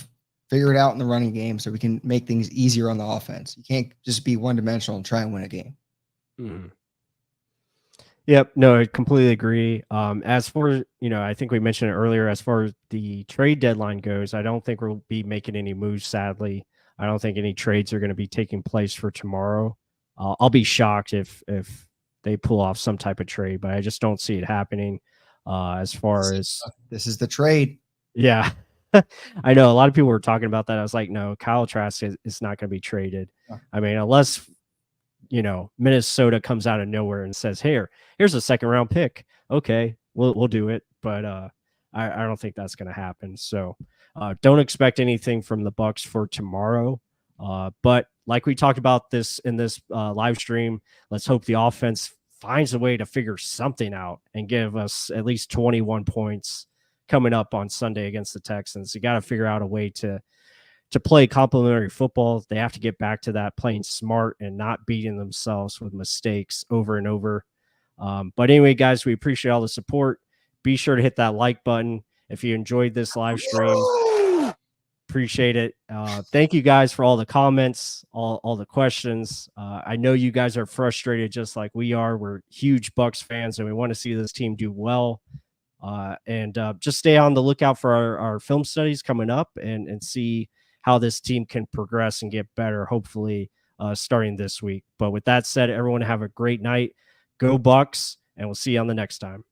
figure it out in the running game so we can make things easier on the offense. You can't just be one-dimensional and try and win a game. Yep. No, I completely agree. As for, I think we mentioned it earlier, as far as the trade deadline goes, I don't think we'll be making any moves, sadly. I don't think any trades are going to be taking place for tomorrow. I'll be shocked if they pull off some type of trade, but I just don't see it happening. As far as this is the trade. Yeah. I know a lot of people were talking about that. I was like, no, Kyle Trask is not going to be traded. I mean, unless, Minnesota comes out of nowhere and says, here's a 2nd round pick. Okay, we'll do it. But I don't think that's going to happen. So don't expect anything from the Bucs for tomorrow. But like we talked about this in this live stream, let's hope the offense finds a way to figure something out and give us at least 21 points coming up on Sunday against the Texans. You got to figure out a way to play complementary football. They have to get back to that, playing smart and not beating themselves with mistakes over and over. But anyway, guys, we appreciate all the support. Be sure to hit that like button if you enjoyed this live stream. Appreciate it. Thank you guys for all the comments, all the questions. I know you guys are frustrated just like we are. We're huge Bucs fans, and we want to see this team do well. And just stay on the lookout for our film studies coming up and see how this team can progress and get better, hopefully starting this week. But with that said, everyone have a great night. Go Bucs, and we'll see you on the next time.